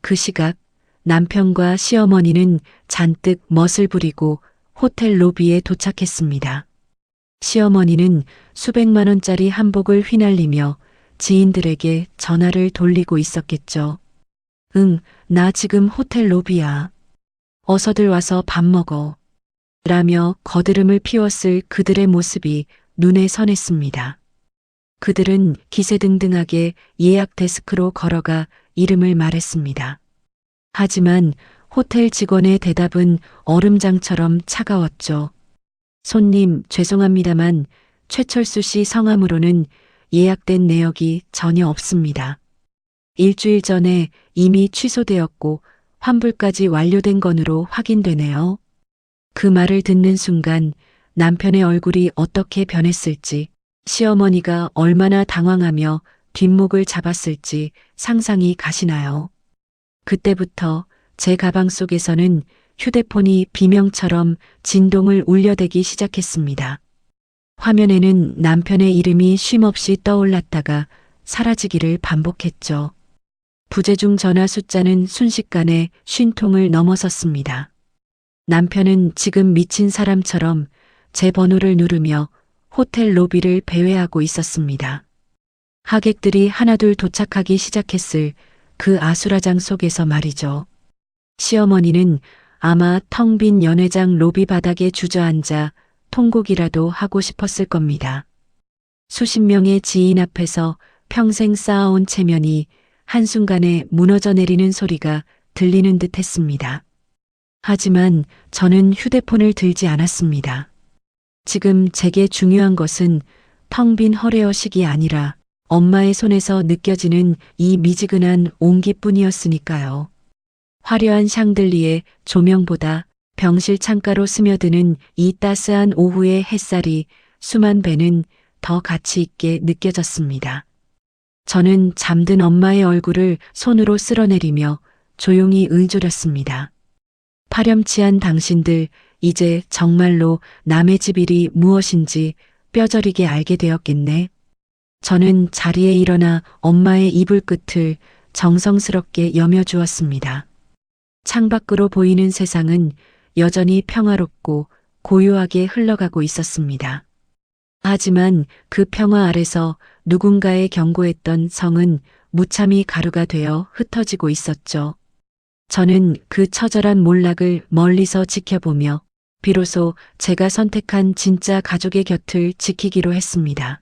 그 시각 남편과 시어머니는 잔뜩 멋을 부리고 호텔 로비에 도착했습니다. 시어머니는 수백만 원짜리 한복을 휘날리며 지인들에게 전화를 돌리고 있었겠죠. 응, 나 지금 호텔 로비야. 어서들 와서 밥 먹어. 라며 거드름을 피웠을 그들의 모습이 눈에 선했습니다. 그들은 기세등등하게 예약 데스크로 걸어가 이름을 말했습니다. 하지만 호텔 직원의 대답은 얼음장처럼 차가웠죠. 손님, 죄송합니다만 최철수 씨 성함으로는 예약된 내역이 전혀 없습니다. 일주일 전에 이미 취소되었고 환불까지 완료된 건으로 확인되네요. 그 말을 듣는 순간 남편의 얼굴이 어떻게 변했을지, 시어머니가 얼마나 당황하며 뒷목을 잡았을지 상상이 가시나요? 그때부터 제 가방 속에서는 휴대폰이 비명처럼 진동을 울려대기 시작했습니다. 화면에는 남편의 이름이 쉼없이 떠올랐다가 사라지기를 반복했죠. 부재중 전화 숫자는 순식간에 50통을 넘어섰습니다. 남편은 지금 미친 사람처럼 제 번호를 누르며 호텔 로비를 배회하고 있었습니다. 하객들이 하나둘 도착하기 시작했을 그 아수라장 속에서 말이죠. 시어머니는 아마 텅 빈 연회장 로비 바닥에 주저앉아 통곡이라도 하고 싶었을 겁니다. 수십 명의 지인 앞에서 평생 쌓아온 체면이 한순간에 무너져 내리는 소리가 들리는 듯 했습니다. 하지만 저는 휴대폰을 들지 않았습니다. 지금 제게 중요한 것은 텅 빈 허례허식이 아니라 엄마의 손에서 느껴지는 이 미지근한 온기뿐이었으니까요. 화려한 샹들리에 조명보다 병실 창가로 스며드는 이 따스한 오후의 햇살이 수만 배는 더 가치 있게 느껴졌습니다. 저는 잠든 엄마의 얼굴을 손으로 쓸어내리며 조용히 을조렸습니다. 파렴치한 당신들, 이제 정말로 남의 집 일이 무엇인지 뼈저리게 알게 되었겠네. 저는 자리에 일어나 엄마의 이불 끝을 정성스럽게 여며주었습니다. 창밖으로 보이는 세상은 여전히 평화롭고 고요하게 흘러가고 있었습니다. 하지만 그 평화 아래서 누군가의 경고했던 성은 무참히 가루가 되어 흩어지고 있었죠. 저는 그 처절한 몰락을 멀리서 지켜보며 비로소 제가 선택한 진짜 가족의 곁을 지키기로 했습니다.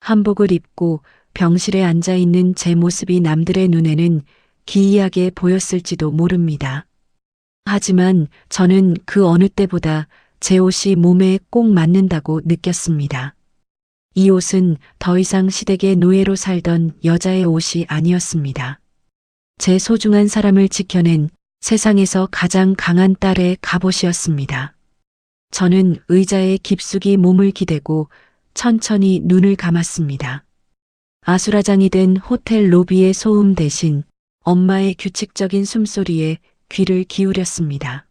한복을 입고 병실에 앉아 있는 제 모습이 남들의 눈에는 기이하게 보였을지도 모릅니다. 하지만 저는 그 어느 때보다 제 옷이 몸에 꼭 맞는다고 느꼈습니다. 이 옷은 더 이상 시댁의 노예로 살던 여자의 옷이 아니었습니다. 제 소중한 사람을 지켜낸 세상에서 가장 강한 딸의 갑옷이었습니다. 저는 의자에 깊숙이 몸을 기대고 천천히 눈을 감았습니다. 아수라장이 된 호텔 로비의 소음 대신 엄마의 규칙적인 숨소리에 귀를 기울였습니다.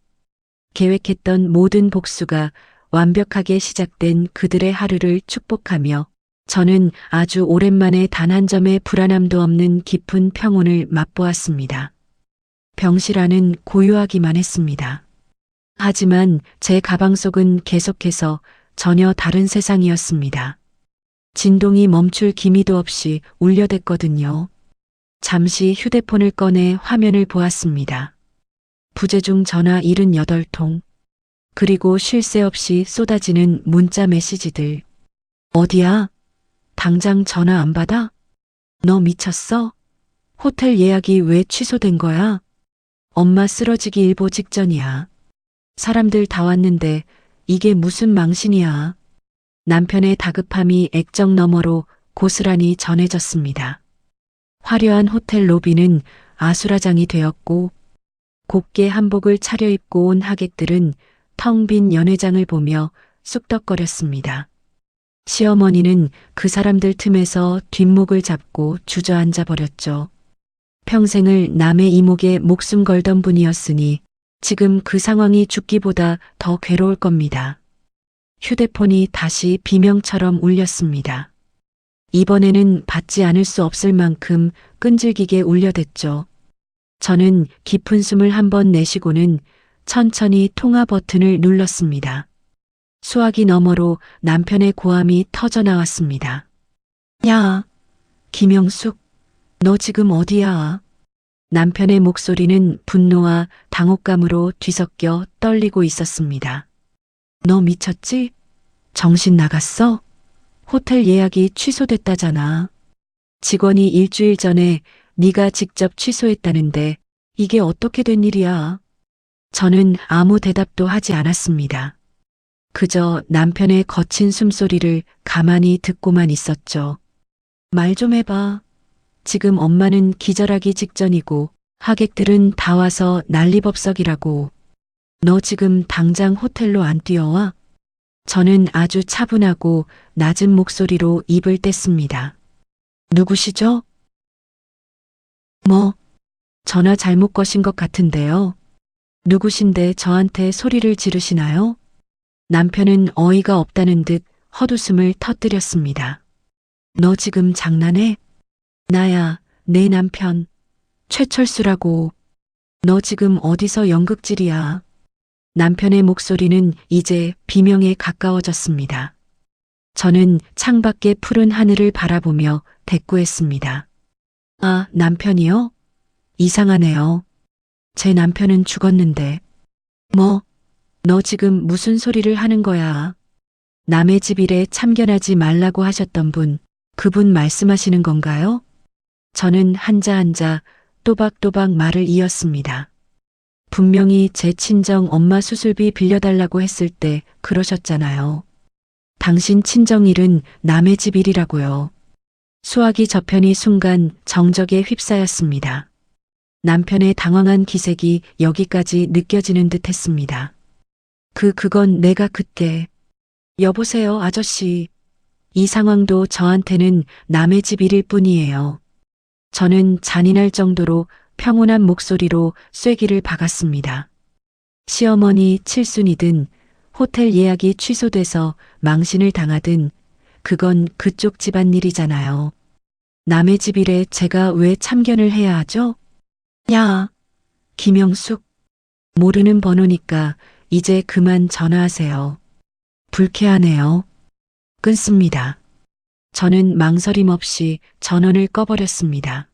계획했던 모든 복수가 완벽하게 시작된 그들의 하루를 축복하며 저는 아주 오랜만에 단 한 점의 불안함도 없는 깊은 평온을 맛보았습니다. 병실 안은 고요하기만 했습니다. 하지만 제 가방 속은 계속해서 전혀 다른 세상이었습니다. 진동이 멈출 기미도 없이 울려댔거든요. 잠시 휴대폰을 꺼내 화면을 보았습니다. 부재중 전화 78통. 그리고 쉴 새 없이 쏟아지는 문자 메시지들. 어디야? 당장 전화 안 받아? 너 미쳤어? 호텔 예약이 왜 취소된 거야? 엄마 쓰러지기 일보 직전이야. 사람들 다 왔는데 이게 무슨 망신이야. 남편의 다급함이 액정 너머로 고스란히 전해졌습니다. 화려한 호텔 로비는 아수라장이 되었고 곱게 한복을 차려입고 온 하객들은 텅 빈 연회장을 보며 쑥덕거렸습니다. 시어머니는 그 사람들 틈에서 뒷목을 잡고 주저앉아 버렸죠. 평생을 남의 이목에 목숨 걸던 분이었으니 지금 그 상황이 죽기보다 더 괴로울 겁니다. 휴대폰이 다시 비명처럼 울렸습니다. 이번에는 받지 않을 수 없을 만큼 끈질기게 울려댔죠. 저는 깊은 숨을 한번 내쉬고는 천천히 통화 버튼을 눌렀습니다. 수화기 너머로 남편의 고함이 터져 나왔습니다. 야, 김영숙, 너 지금 어디야? 남편의 목소리는 분노와 당혹감으로 뒤섞여 떨리고 있었습니다. 너 미쳤지? 정신 나갔어? 호텔 예약이 취소됐다잖아. 직원이 일주일 전에 네가 직접 취소했다는데 이게 어떻게 된 일이야? 저는 아무 대답도 하지 않았습니다. 그저 남편의 거친 숨소리를 가만히 듣고만 있었죠. 말 좀 해봐. 지금 엄마는 기절하기 직전이고 하객들은 다 와서 난리법석이라고. 너 지금 당장 호텔로 안 뛰어와? 저는 아주 차분하고 낮은 목소리로 입을 뗐습니다. 누구시죠? 뭐, 전화 잘못 거신 것 같은데요. 누구신데 저한테 소리를 지르시나요? 남편은 어이가 없다는 듯 헛웃음을 터뜨렸습니다. 너 지금 장난해? 나야, 내 남편. 최철수라고. 너 지금 어디서 연극질이야? 남편의 목소리는 이제 비명에 가까워졌습니다. 저는 창밖의 푸른 하늘을 바라보며 대꾸했습니다. 아, 남편이요? 이상하네요. 제 남편은 죽었는데. 뭐? 너 지금 무슨 소리를 하는 거야? 남의 집 일에 참견하지 말라고 하셨던 분, 그분 말씀하시는 건가요? 저는 한자 또박또박 말을 이었습니다. 분명히 제 친정 엄마 수술비 빌려달라고 했을 때 그러셨잖아요. 당신 친정일은 남의 집 일이라고요. 수화기 저편이 순간 정적에 휩싸였습니다. 남편의 당황한 기색이 여기까지 느껴지는 듯 했습니다. 그건 내가 그때. 여보세요, 아저씨. 이 상황도 저한테는 남의 집 일일 뿐이에요. 저는 잔인할 정도로 평온한 목소리로 쐐기를 박았습니다. 시어머니 칠순이든 호텔 예약이 취소돼서 망신을 당하든 그건 그쪽 집안일이잖아요. 남의 집 일에 제가 왜 참견을 해야 하죠? 야, 김영숙. 모르는 번호니까 이제 그만 전화하세요. 불쾌하네요. 끊습니다. 저는 망설임 없이 전원을 꺼버렸습니다.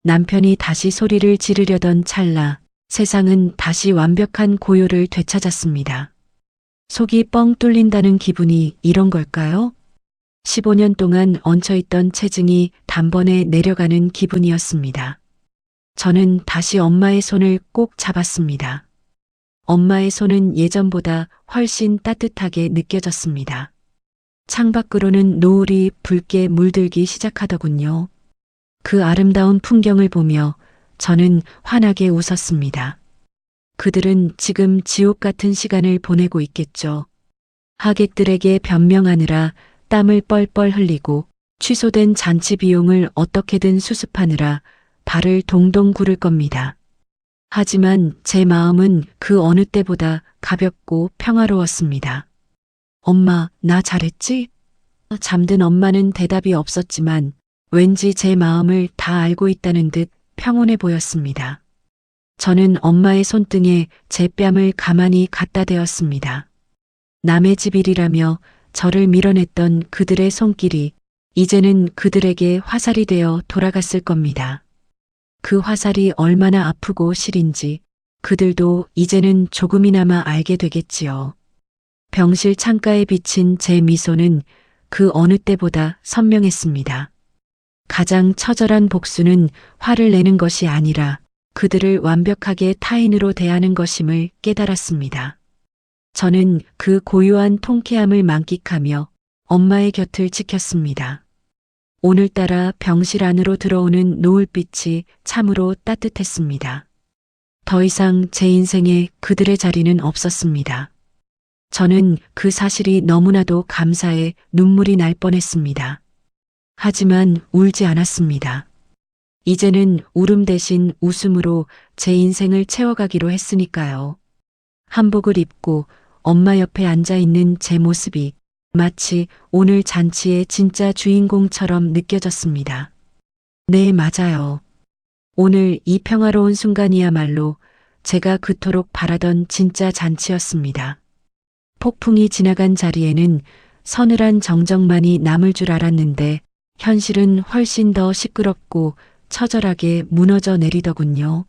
남편이 다시 소리를 지르려던 찰나 세상은 다시 완벽한 고요를 되찾았습니다. 속이 뻥 뚫린다는 기분이 이런 걸까요? 15년 동안 얹혀있던 체증이 단번에 내려가는 기분이었습니다. 저는 다시 엄마의 손을 꼭 잡았습니다. 엄마의 손은 예전보다 훨씬 따뜻하게 느껴졌습니다. 창밖으로는 노을이 붉게 물들기 시작하더군요. 그 아름다운 풍경을 보며 저는 환하게 웃었습니다. 그들은 지금 지옥 같은 시간을 보내고 있겠죠. 하객들에게 변명하느라 땀을 뻘뻘 흘리고 취소된 잔치 비용을 어떻게든 수습하느라 발을 동동 구를 겁니다. 하지만 제 마음은 그 어느 때보다 가볍고 평화로웠습니다. 엄마, 나 잘했지? 잠든 엄마는 대답이 없었지만 왠지 제 마음을 다 알고 있다는 듯 평온해 보였습니다. 저는 엄마의 손등에 제 뺨을 가만히 갖다 대었습니다. 남의 집 일이라며 저를 밀어냈던 그들의 손길이 이제는 그들에게 화살이 되어 돌아갔을 겁니다. 그 화살이 얼마나 아프고 시린지 그들도 이제는 조금이나마 알게 되겠지요. 병실 창가에 비친 제 미소는 그 어느 때보다 선명했습니다. 가장 처절한 복수는 화를 내는 것이 아니라 그들을 완벽하게 타인으로 대하는 것임을 깨달았습니다. 저는 그 고요한 통쾌함을 만끽하며 엄마의 곁을 지켰습니다. 오늘따라 병실 안으로 들어오는 노을빛이 참으로 따뜻했습니다. 더 이상 제 인생에 그들의 자리는 없었습니다. 저는 그 사실이 너무나도 감사해 눈물이 날 뻔했습니다. 하지만 울지 않았습니다. 이제는 울음 대신 웃음으로 제 인생을 채워가기로 했으니까요. 한복을 입고 엄마 옆에 앉아 있는 제 모습이 마치 오늘 잔치의 진짜 주인공처럼 느껴졌습니다. 네, 맞아요. 오늘 이 평화로운 순간이야말로 제가 그토록 바라던 진짜 잔치였습니다. 폭풍이 지나간 자리에는 서늘한 정적만이 남을 줄 알았는데 현실은 훨씬 더 시끄럽고 처절하게 무너져 내리더군요.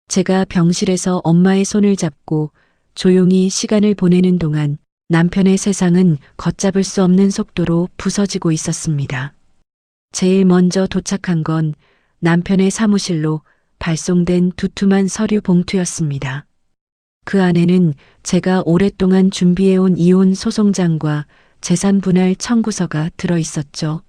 제가 병실에서 엄마의 손을 잡고 조용히 시간을 보내는 동안 남편의 세상은 걷잡을 수 없는 속도로 부서지고 있었습니다. 제일 먼저 도착한 건 남편의 사무실로 발송된 두툼한 서류 봉투였습니다. 그 안에는 제가 오랫동안 준비해온 이혼 소송장과 재산 분할 청구서가 들어 있었죠.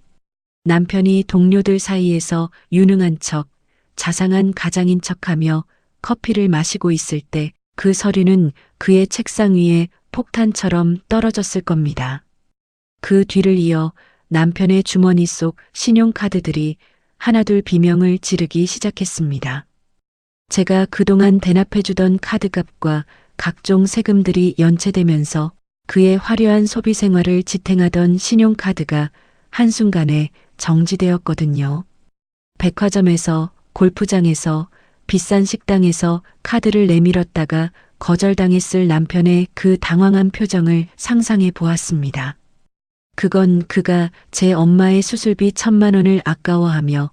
남편이 동료들 사이에서 유능한 척, 자상한 가장인 척하며 커피를 마시고 있을 때 그 서류는 그의 책상 위에 폭탄처럼 떨어졌을 겁니다. 그 뒤를 이어 남편의 주머니 속 신용카드들이 하나둘 비명을 지르기 시작했습니다. 제가 그동안 대납해주던 카드값과 각종 세금들이 연체되면서 그의 화려한 소비 생활을 지탱하던 신용카드가 한순간에 정지되었거든요. 백화점에서, 골프장에서, 비싼 식당에서 카드를 내밀었다가 거절당했을 남편의 그 당황한 표정을 상상해 보았습니다. 그건 그가 제 엄마의 수술비 1,000만 원을 아까워하며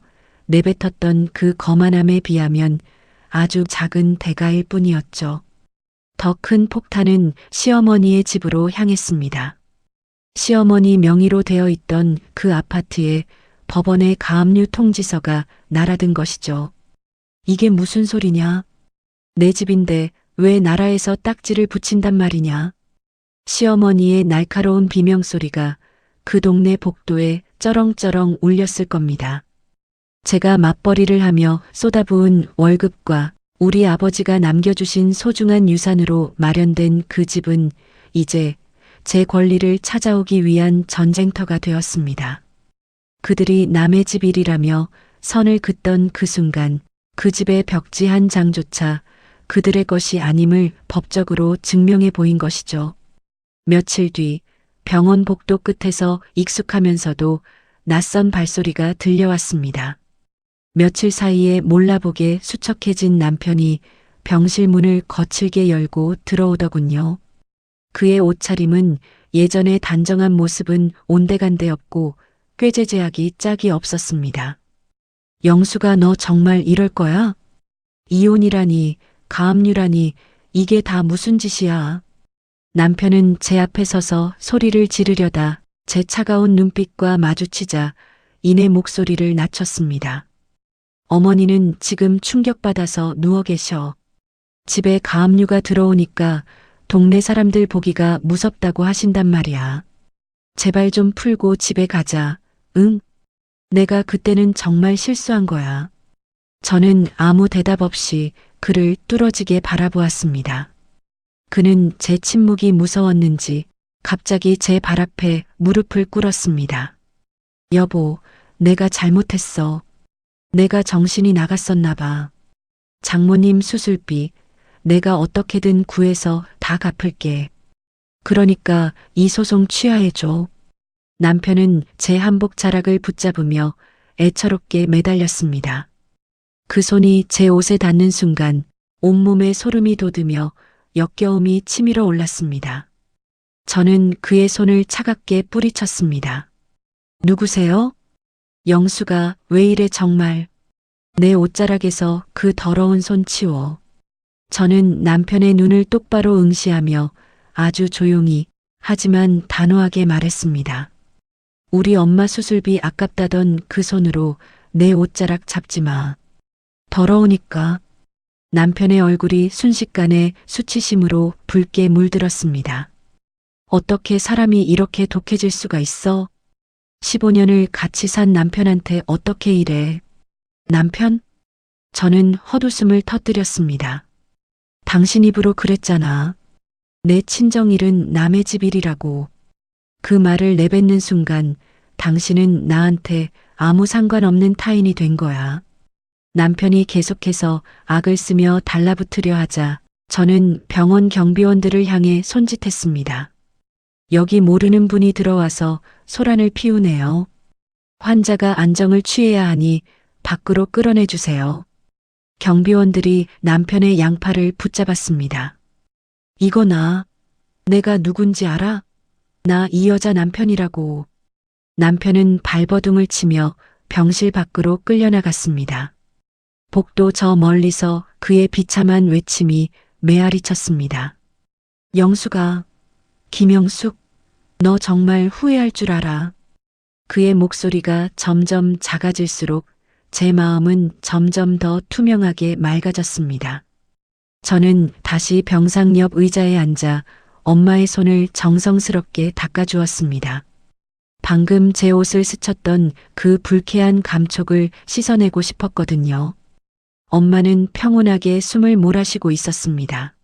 내뱉었던 그 거만함에 비하면 아주 작은 대가일 뿐이었죠. 더 큰 폭탄은 시어머니의 집으로 향했습니다. 시어머니 명의로 되어 있던 그 아파트에 법원의 가압류 통지서가 날아든 것이죠. 이게 무슨 소리냐? 내 집인데 왜 나라에서 딱지를 붙인단 말이냐? 시어머니의 날카로운 비명소리가 그 동네 복도에 쩌렁쩌렁 울렸을 겁니다. 제가 맞벌이를 하며 쏟아부은 월급과 우리 아버지가 남겨주신 소중한 유산으로 마련된 그 집은 이제 제 권리를 찾아오기 위한 전쟁터가 되었습니다. 그들이 남의 집 일이라며 선을 긋던 그 순간 그 집의 벽지 한 장조차 그들의 것이 아님을 법적으로 증명해 보인 것이죠. 며칠 뒤 병원 복도 끝에서 익숙하면서도 낯선 발소리가 들려왔습니다. 며칠 사이에 몰라보게 수척해진 남편이 병실 문을 거칠게 열고 들어오더군요. 그의 옷차림은 예전의 단정한 모습은 온데간데 없고 꾀죄죄하기 짝이 없었습니다. 영수가 너 정말 이럴 거야? 이혼이라니, 가압류라니, 이게 다 무슨 짓이야? 남편은 제 앞에 서서 소리를 지르려다 제 차가운 눈빛과 마주치자 이내 목소리를 낮췄습니다. 어머니는 지금 충격받아서 누워 계셔. 집에 가압류가 들어오니까 동네 사람들 보기가 무섭다고 하신단 말이야. 제발 좀 풀고 집에 가자. 응? 내가 그때는 정말 실수한 거야. 저는 아무 대답 없이 그를 뚫어지게 바라보았습니다. 그는 제 침묵이 무서웠는지 갑자기 제 발 앞에 무릎을 꿇었습니다. 여보, 내가 잘못했어. 내가 정신이 나갔었나 봐. 장모님 수술비 내가 어떻게든 구해서 다 갚을게. 그러니까 이 소송 취하해줘. 남편은 제 한복 자락을 붙잡으며 애처롭게 매달렸습니다. 그 손이 제 옷에 닿는 순간 온몸에 소름이 돋으며 역겨움이 치밀어 올랐습니다. 저는 그의 손을 차갑게 뿌리쳤습니다. 누구세요? 영수가 왜 이래 정말. 내 옷자락에서 그 더러운 손 치워. 저는 남편의 눈을 똑바로 응시하며 아주 조용히 하지만 단호하게 말했습니다. 우리 엄마 수술비 아깝다던 그 손으로 내 옷자락 잡지 마. 더러우니까. 남편의 얼굴이 순식간에 수치심으로 붉게 물들었습니다. 어떻게 사람이 이렇게 독해질 수가 있어? 15년을 같이 산 남편한테 어떻게 이래? 남편? 저는 헛웃음을 터뜨렸습니다. 당신 입으로 그랬잖아. 내 친정일은 남의 집 일이라고. 그 말을 내뱉는 순간 당신은 나한테 아무 상관없는 타인이 된 거야. 남편이 계속해서 악을 쓰며 달라붙으려 하자 저는 병원 경비원들을 향해 손짓했습니다. 여기 모르는 분이 들어와서 소란을 피우네요. 환자가 안정을 취해야 하니 밖으로 끌어내주세요. 경비원들이 남편의 양팔을 붙잡았습니다. 이거 내가 누군지 알아? 나 이 여자 남편이라고. 남편은 발버둥을 치며 병실 밖으로 끌려나갔습니다. 복도 저 멀리서 그의 비참한 외침이 메아리 쳤습니다. 영수가, 김영숙, 너 정말 후회할 줄 알아. 그의 목소리가 점점 작아질수록 제 마음은 점점 더 투명하게 맑아졌습니다. 저는 다시 병상 옆 의자에 앉아 엄마의 손을 정성스럽게 닦아주었습니다. 방금 제 옷을 스쳤던 그 불쾌한 감촉을 씻어내고 싶었거든요. 엄마는 평온하게 숨을 몰아쉬고 있었습니다.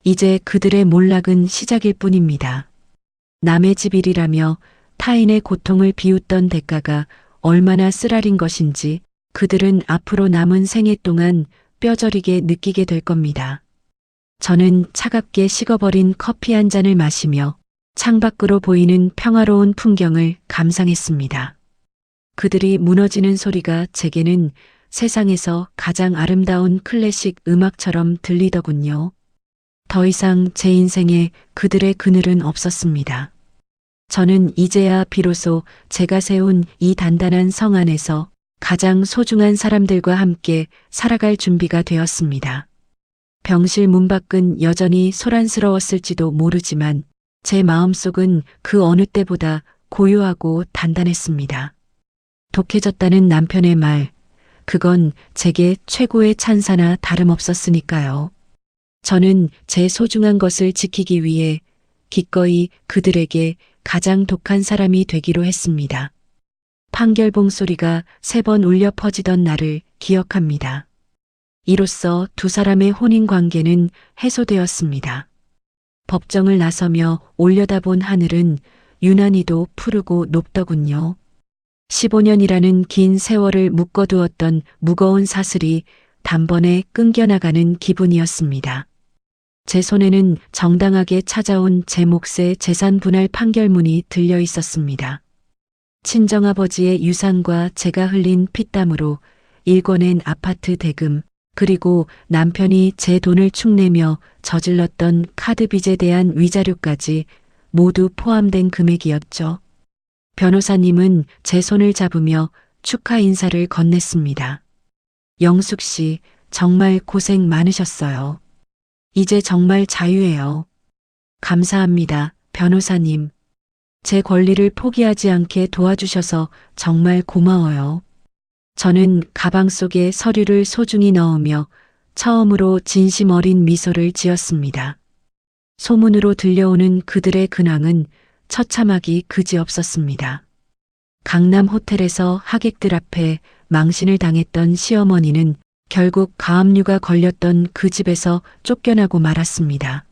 이제 그들의 몰락은 시작일 뿐입니다. 남의 집 일이라며 타인의 고통을 비웃던 대가가 얼마나 쓰라린 것인지 그들은 앞으로 남은 생애 동안 뼈저리게 느끼게 될 겁니다. 저는 차갑게 식어버린 커피 한 잔을 마시며 창밖으로 보이는 평화로운 풍경을 감상했습니다. 그들이 무너지는 소리가 제게는 세상에서 가장 아름다운 클래식 음악처럼 들리더군요. 더 이상 제 인생에 그들의 그늘은 없었습니다. 저는 이제야 비로소 제가 세운 이 단단한 성 안에서 가장 소중한 사람들과 함께 살아갈 준비가 되었습니다. 병실 문 밖은 여전히 소란스러웠을지도 모르지만 제 마음속은 그 어느 때보다 고요하고 단단했습니다. 독해졌다는 남편의 말, 그건 제게 최고의 찬사나 다름없었으니까요. 저는 제 소중한 것을 지키기 위해 기꺼이 그들에게 가장 독한 사람이 되기로 했습니다. 판결봉 소리가 3번 울려 퍼지던 날을 기억합니다. 이로써 두 사람의 혼인 관계는 해소되었습니다. 법정을 나서며 올려다본 하늘은 유난히도 푸르고 높더군요. 15년이라는 긴 세월을 묶어두었던 무거운 사슬이 단번에 끊겨나가는 기분이었습니다. 제 손에는 정당하게 찾아온 제 몫의 재산 분할 판결문이 들려 있었습니다. 친정아버지의 유산과 제가 흘린 피땀으로 일궈낸 아파트 대금, 그리고 남편이 제 돈을 축내며 저질렀던 카드 빚에 대한 위자료까지 모두 포함된 금액이었죠. 변호사님은 제 손을 잡으며 축하 인사를 건넸습니다. 영숙 씨, 정말 고생 많으셨어요. 이제 정말 자유예요. 감사합니다, 변호사님. 제 권리를 포기하지 않게 도와주셔서 정말 고마워요. 저는 가방 속에 서류를 소중히 넣으며 처음으로 진심 어린 미소를 지었습니다. 소문으로 들려오는 그들의 근황은 처참하기 그지없었습니다. 강남 호텔에서 하객들 앞에 망신을 당했던 시어머니는 결국 가압류가 걸렸던 그 집에서 쫓겨나고 말았습니다.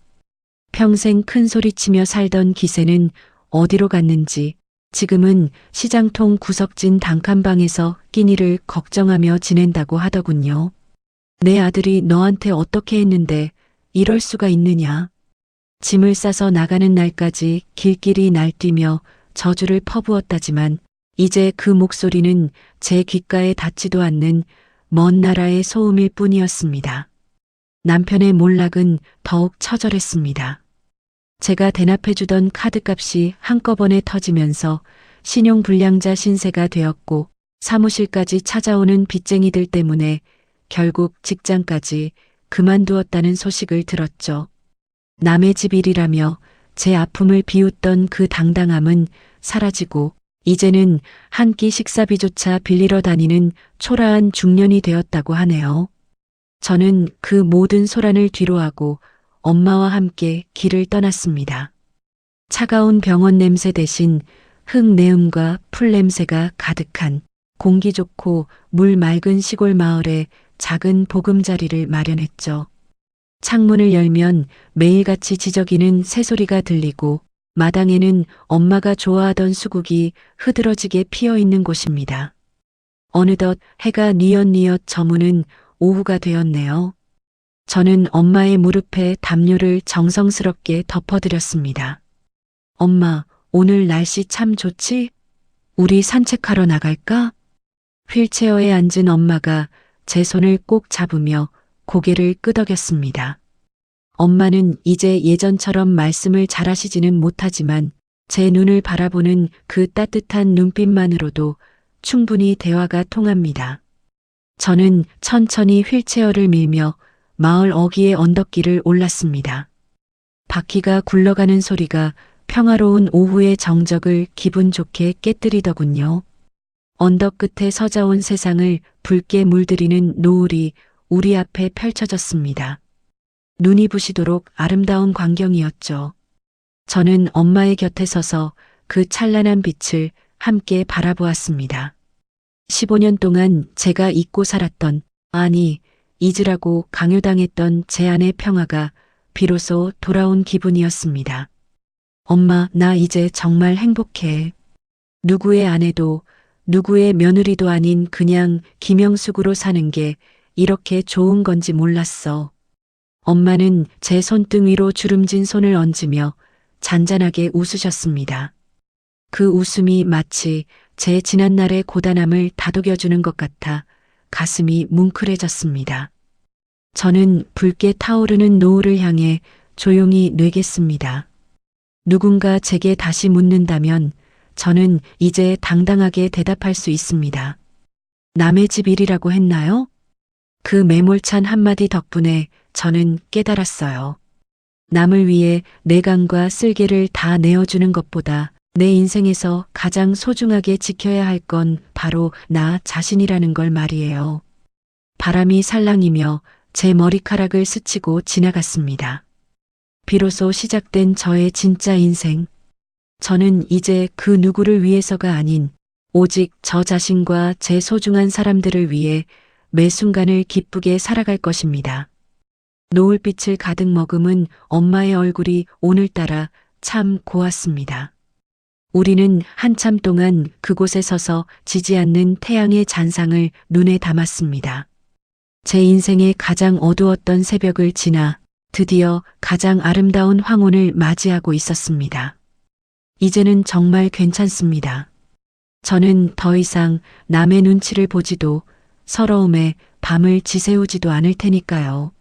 평생 큰 소리치며 살던 기세는 어디로 갔는지 지금은 시장통 구석진 단칸방에서 끼니를 걱정하며 지낸다고 하더군요. 내 아들이 너한테 어떻게 했는데 이럴 수가 있느냐. 짐을 싸서 나가는 날까지 길길이 날뛰며 저주를 퍼부었다지만 이제 그 목소리는 제 귓가에 닿지도 않는 먼 나라의 소음일 뿐이었습니다. 남편의 몰락은 더욱 처절했습니다. 제가 대납해주던 카드값이 한꺼번에 터지면서 신용불량자 신세가 되었고 사무실까지 찾아오는 빚쟁이들 때문에 결국 직장까지 그만두었다는 소식을 들었죠. 남의 집 일이라며 제 아픔을 비웃던 그 당당함은 사라지고 이제는 한 끼 식사비조차 빌리러 다니는 초라한 중년이 되었다고 하네요. 저는 그 모든 소란을 뒤로하고 엄마와 함께 길을 떠났습니다. 차가운 병원 냄새 대신 흙내음과 풀 냄새가 가득한 공기 좋고 물 맑은 시골 마을에 작은 보금자리를 마련했죠. 창문을 열면 매일같이 지저귀는 새소리가 들리고 마당에는 엄마가 좋아하던 수국이 흐드러지게 피어있는 곳입니다. 어느덧 해가 뉘엿뉘엿 저무는 오후가 되었네요. 저는 엄마의 무릎에 담요를 정성스럽게 덮어드렸습니다. 엄마, 오늘 날씨 참 좋지? 우리 산책하러 나갈까? 휠체어에 앉은 엄마가 제 손을 꼭 잡으며 고개를 끄덕였습니다. 엄마는 이제 예전처럼 말씀을 잘하시지는 못하지만 제 눈을 바라보는 그 따뜻한 눈빛만으로도 충분히 대화가 통합니다. 저는 천천히 휠체어를 밀며 마을 어귀의 언덕길을 올랐습니다. 바퀴가 굴러가는 소리가 평화로운 오후의 정적을 기분 좋게 깨뜨리더군요. 언덕 끝에 서자온 세상을 붉게 물들이는 노을이 우리 앞에 펼쳐졌습니다. 눈이 부시도록 아름다운 광경이었죠. 저는 엄마의 곁에 서서 그 찬란한 빛을 함께 바라보았습니다. 15년 동안 제가 잊고 살았던, 아니, 잊으라고 강요당했던 제 안의 평화가 비로소 돌아온 기분이었습니다. 엄마, 나 이제 정말 행복해. 누구의 아내도 누구의 며느리도 아닌 그냥 김영숙으로 사는 게 이렇게 좋은 건지 몰랐어. 엄마는 제 손등 위로 주름진 손을 얹으며 잔잔하게 웃으셨습니다. 그 웃음이 마치 제 지난날의 고단함을 다독여주는 것 같아 가슴이 뭉클해졌습니다. 저는 붉게 타오르는 노을을 향해 조용히 뇌겠습니다. 누군가 제게 다시 묻는다면 저는 이제 당당하게 대답할 수 있습니다. 남의 집 일이라고 했나요? 그 매몰찬 한마디 덕분에 저는 깨달았어요. 남을 위해 내강과 쓸개를 다 내어주는 것보다 내 인생에서 가장 소중하게 지켜야 할 건 바로 나 자신이라는 걸 말이에요. 바람이 살랑이며 제 머리카락을 스치고 지나갔습니다. 비로소 시작된 저의 진짜 인생. 저는 이제 그 누구를 위해서가 아닌 오직 저 자신과 제 소중한 사람들을 위해 매 순간을 기쁘게 살아갈 것입니다. 노을빛을 가득 머금은 엄마의 얼굴이 오늘따라 참 고왔습니다. 우리는 한참 동안 그곳에 서서 지지 않는 태양의 잔상을 눈에 담았습니다. 제 인생의 가장 어두웠던 새벽을 지나 드디어 가장 아름다운 황혼을 맞이하고 있었습니다. 이제는 정말 괜찮습니다. 저는 더 이상 남의 눈치를 보지도 서러움에 밤을 지새우지도 않을 테니까요.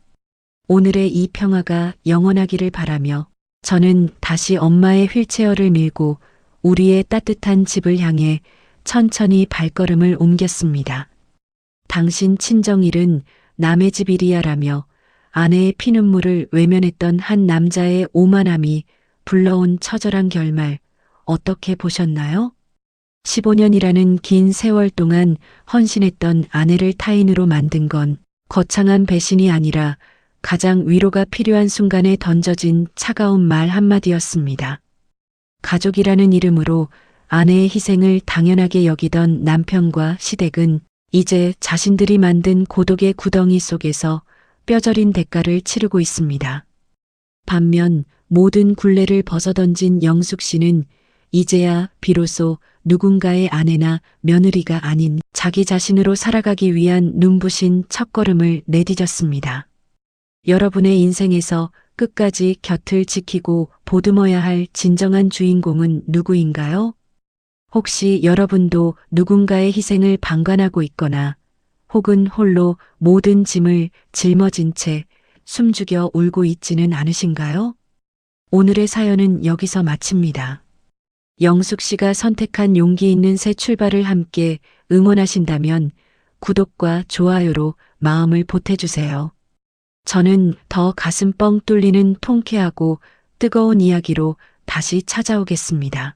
오늘의 이 평화가 영원하기를 바라며 저는 다시 엄마의 휠체어를 밀고 우리의 따뜻한 집을 향해 천천히 발걸음을 옮겼습니다. 당신 친정일은 남의 집 일이야라며 아내의 피눈물을 외면했던 한 남자의 오만함이 불러온 처절한 결말 어떻게 보셨나요? 15년이라는 긴 세월 동안 헌신했던 아내를 타인으로 만든 건 거창한 배신이 아니라 가장 위로가 필요한 순간에 던져진 차가운 말 한마디였습니다. 가족이라는 이름으로 아내의 희생을 당연하게 여기던 남편과 시댁은 이제 자신들이 만든 고독의 구덩이 속에서 뼈저린 대가를 치르고 있습니다. 반면 모든 굴레를 벗어던진 영숙 씨는 이제야 비로소 누군가의 아내나 며느리가 아닌 자기 자신으로 살아가기 위한 눈부신 첫걸음을 내디뎠습니다. 여러분의 인생에서 끝까지 곁을 지키고 보듬어야 할 진정한 주인공은 누구인가요? 혹시 여러분도 누군가의 희생을 방관하고 있거나 혹은 홀로 모든 짐을 짊어진 채 숨죽여 울고 있지는 않으신가요? 오늘의 사연은 여기서 마칩니다. 영숙 씨가 선택한 용기 있는 새 출발을 함께 응원하신다면 구독과 좋아요로 마음을 보태주세요. 저는 더 가슴 뻥 뚫리는 통쾌하고 뜨거운 이야기로 다시 찾아오겠습니다.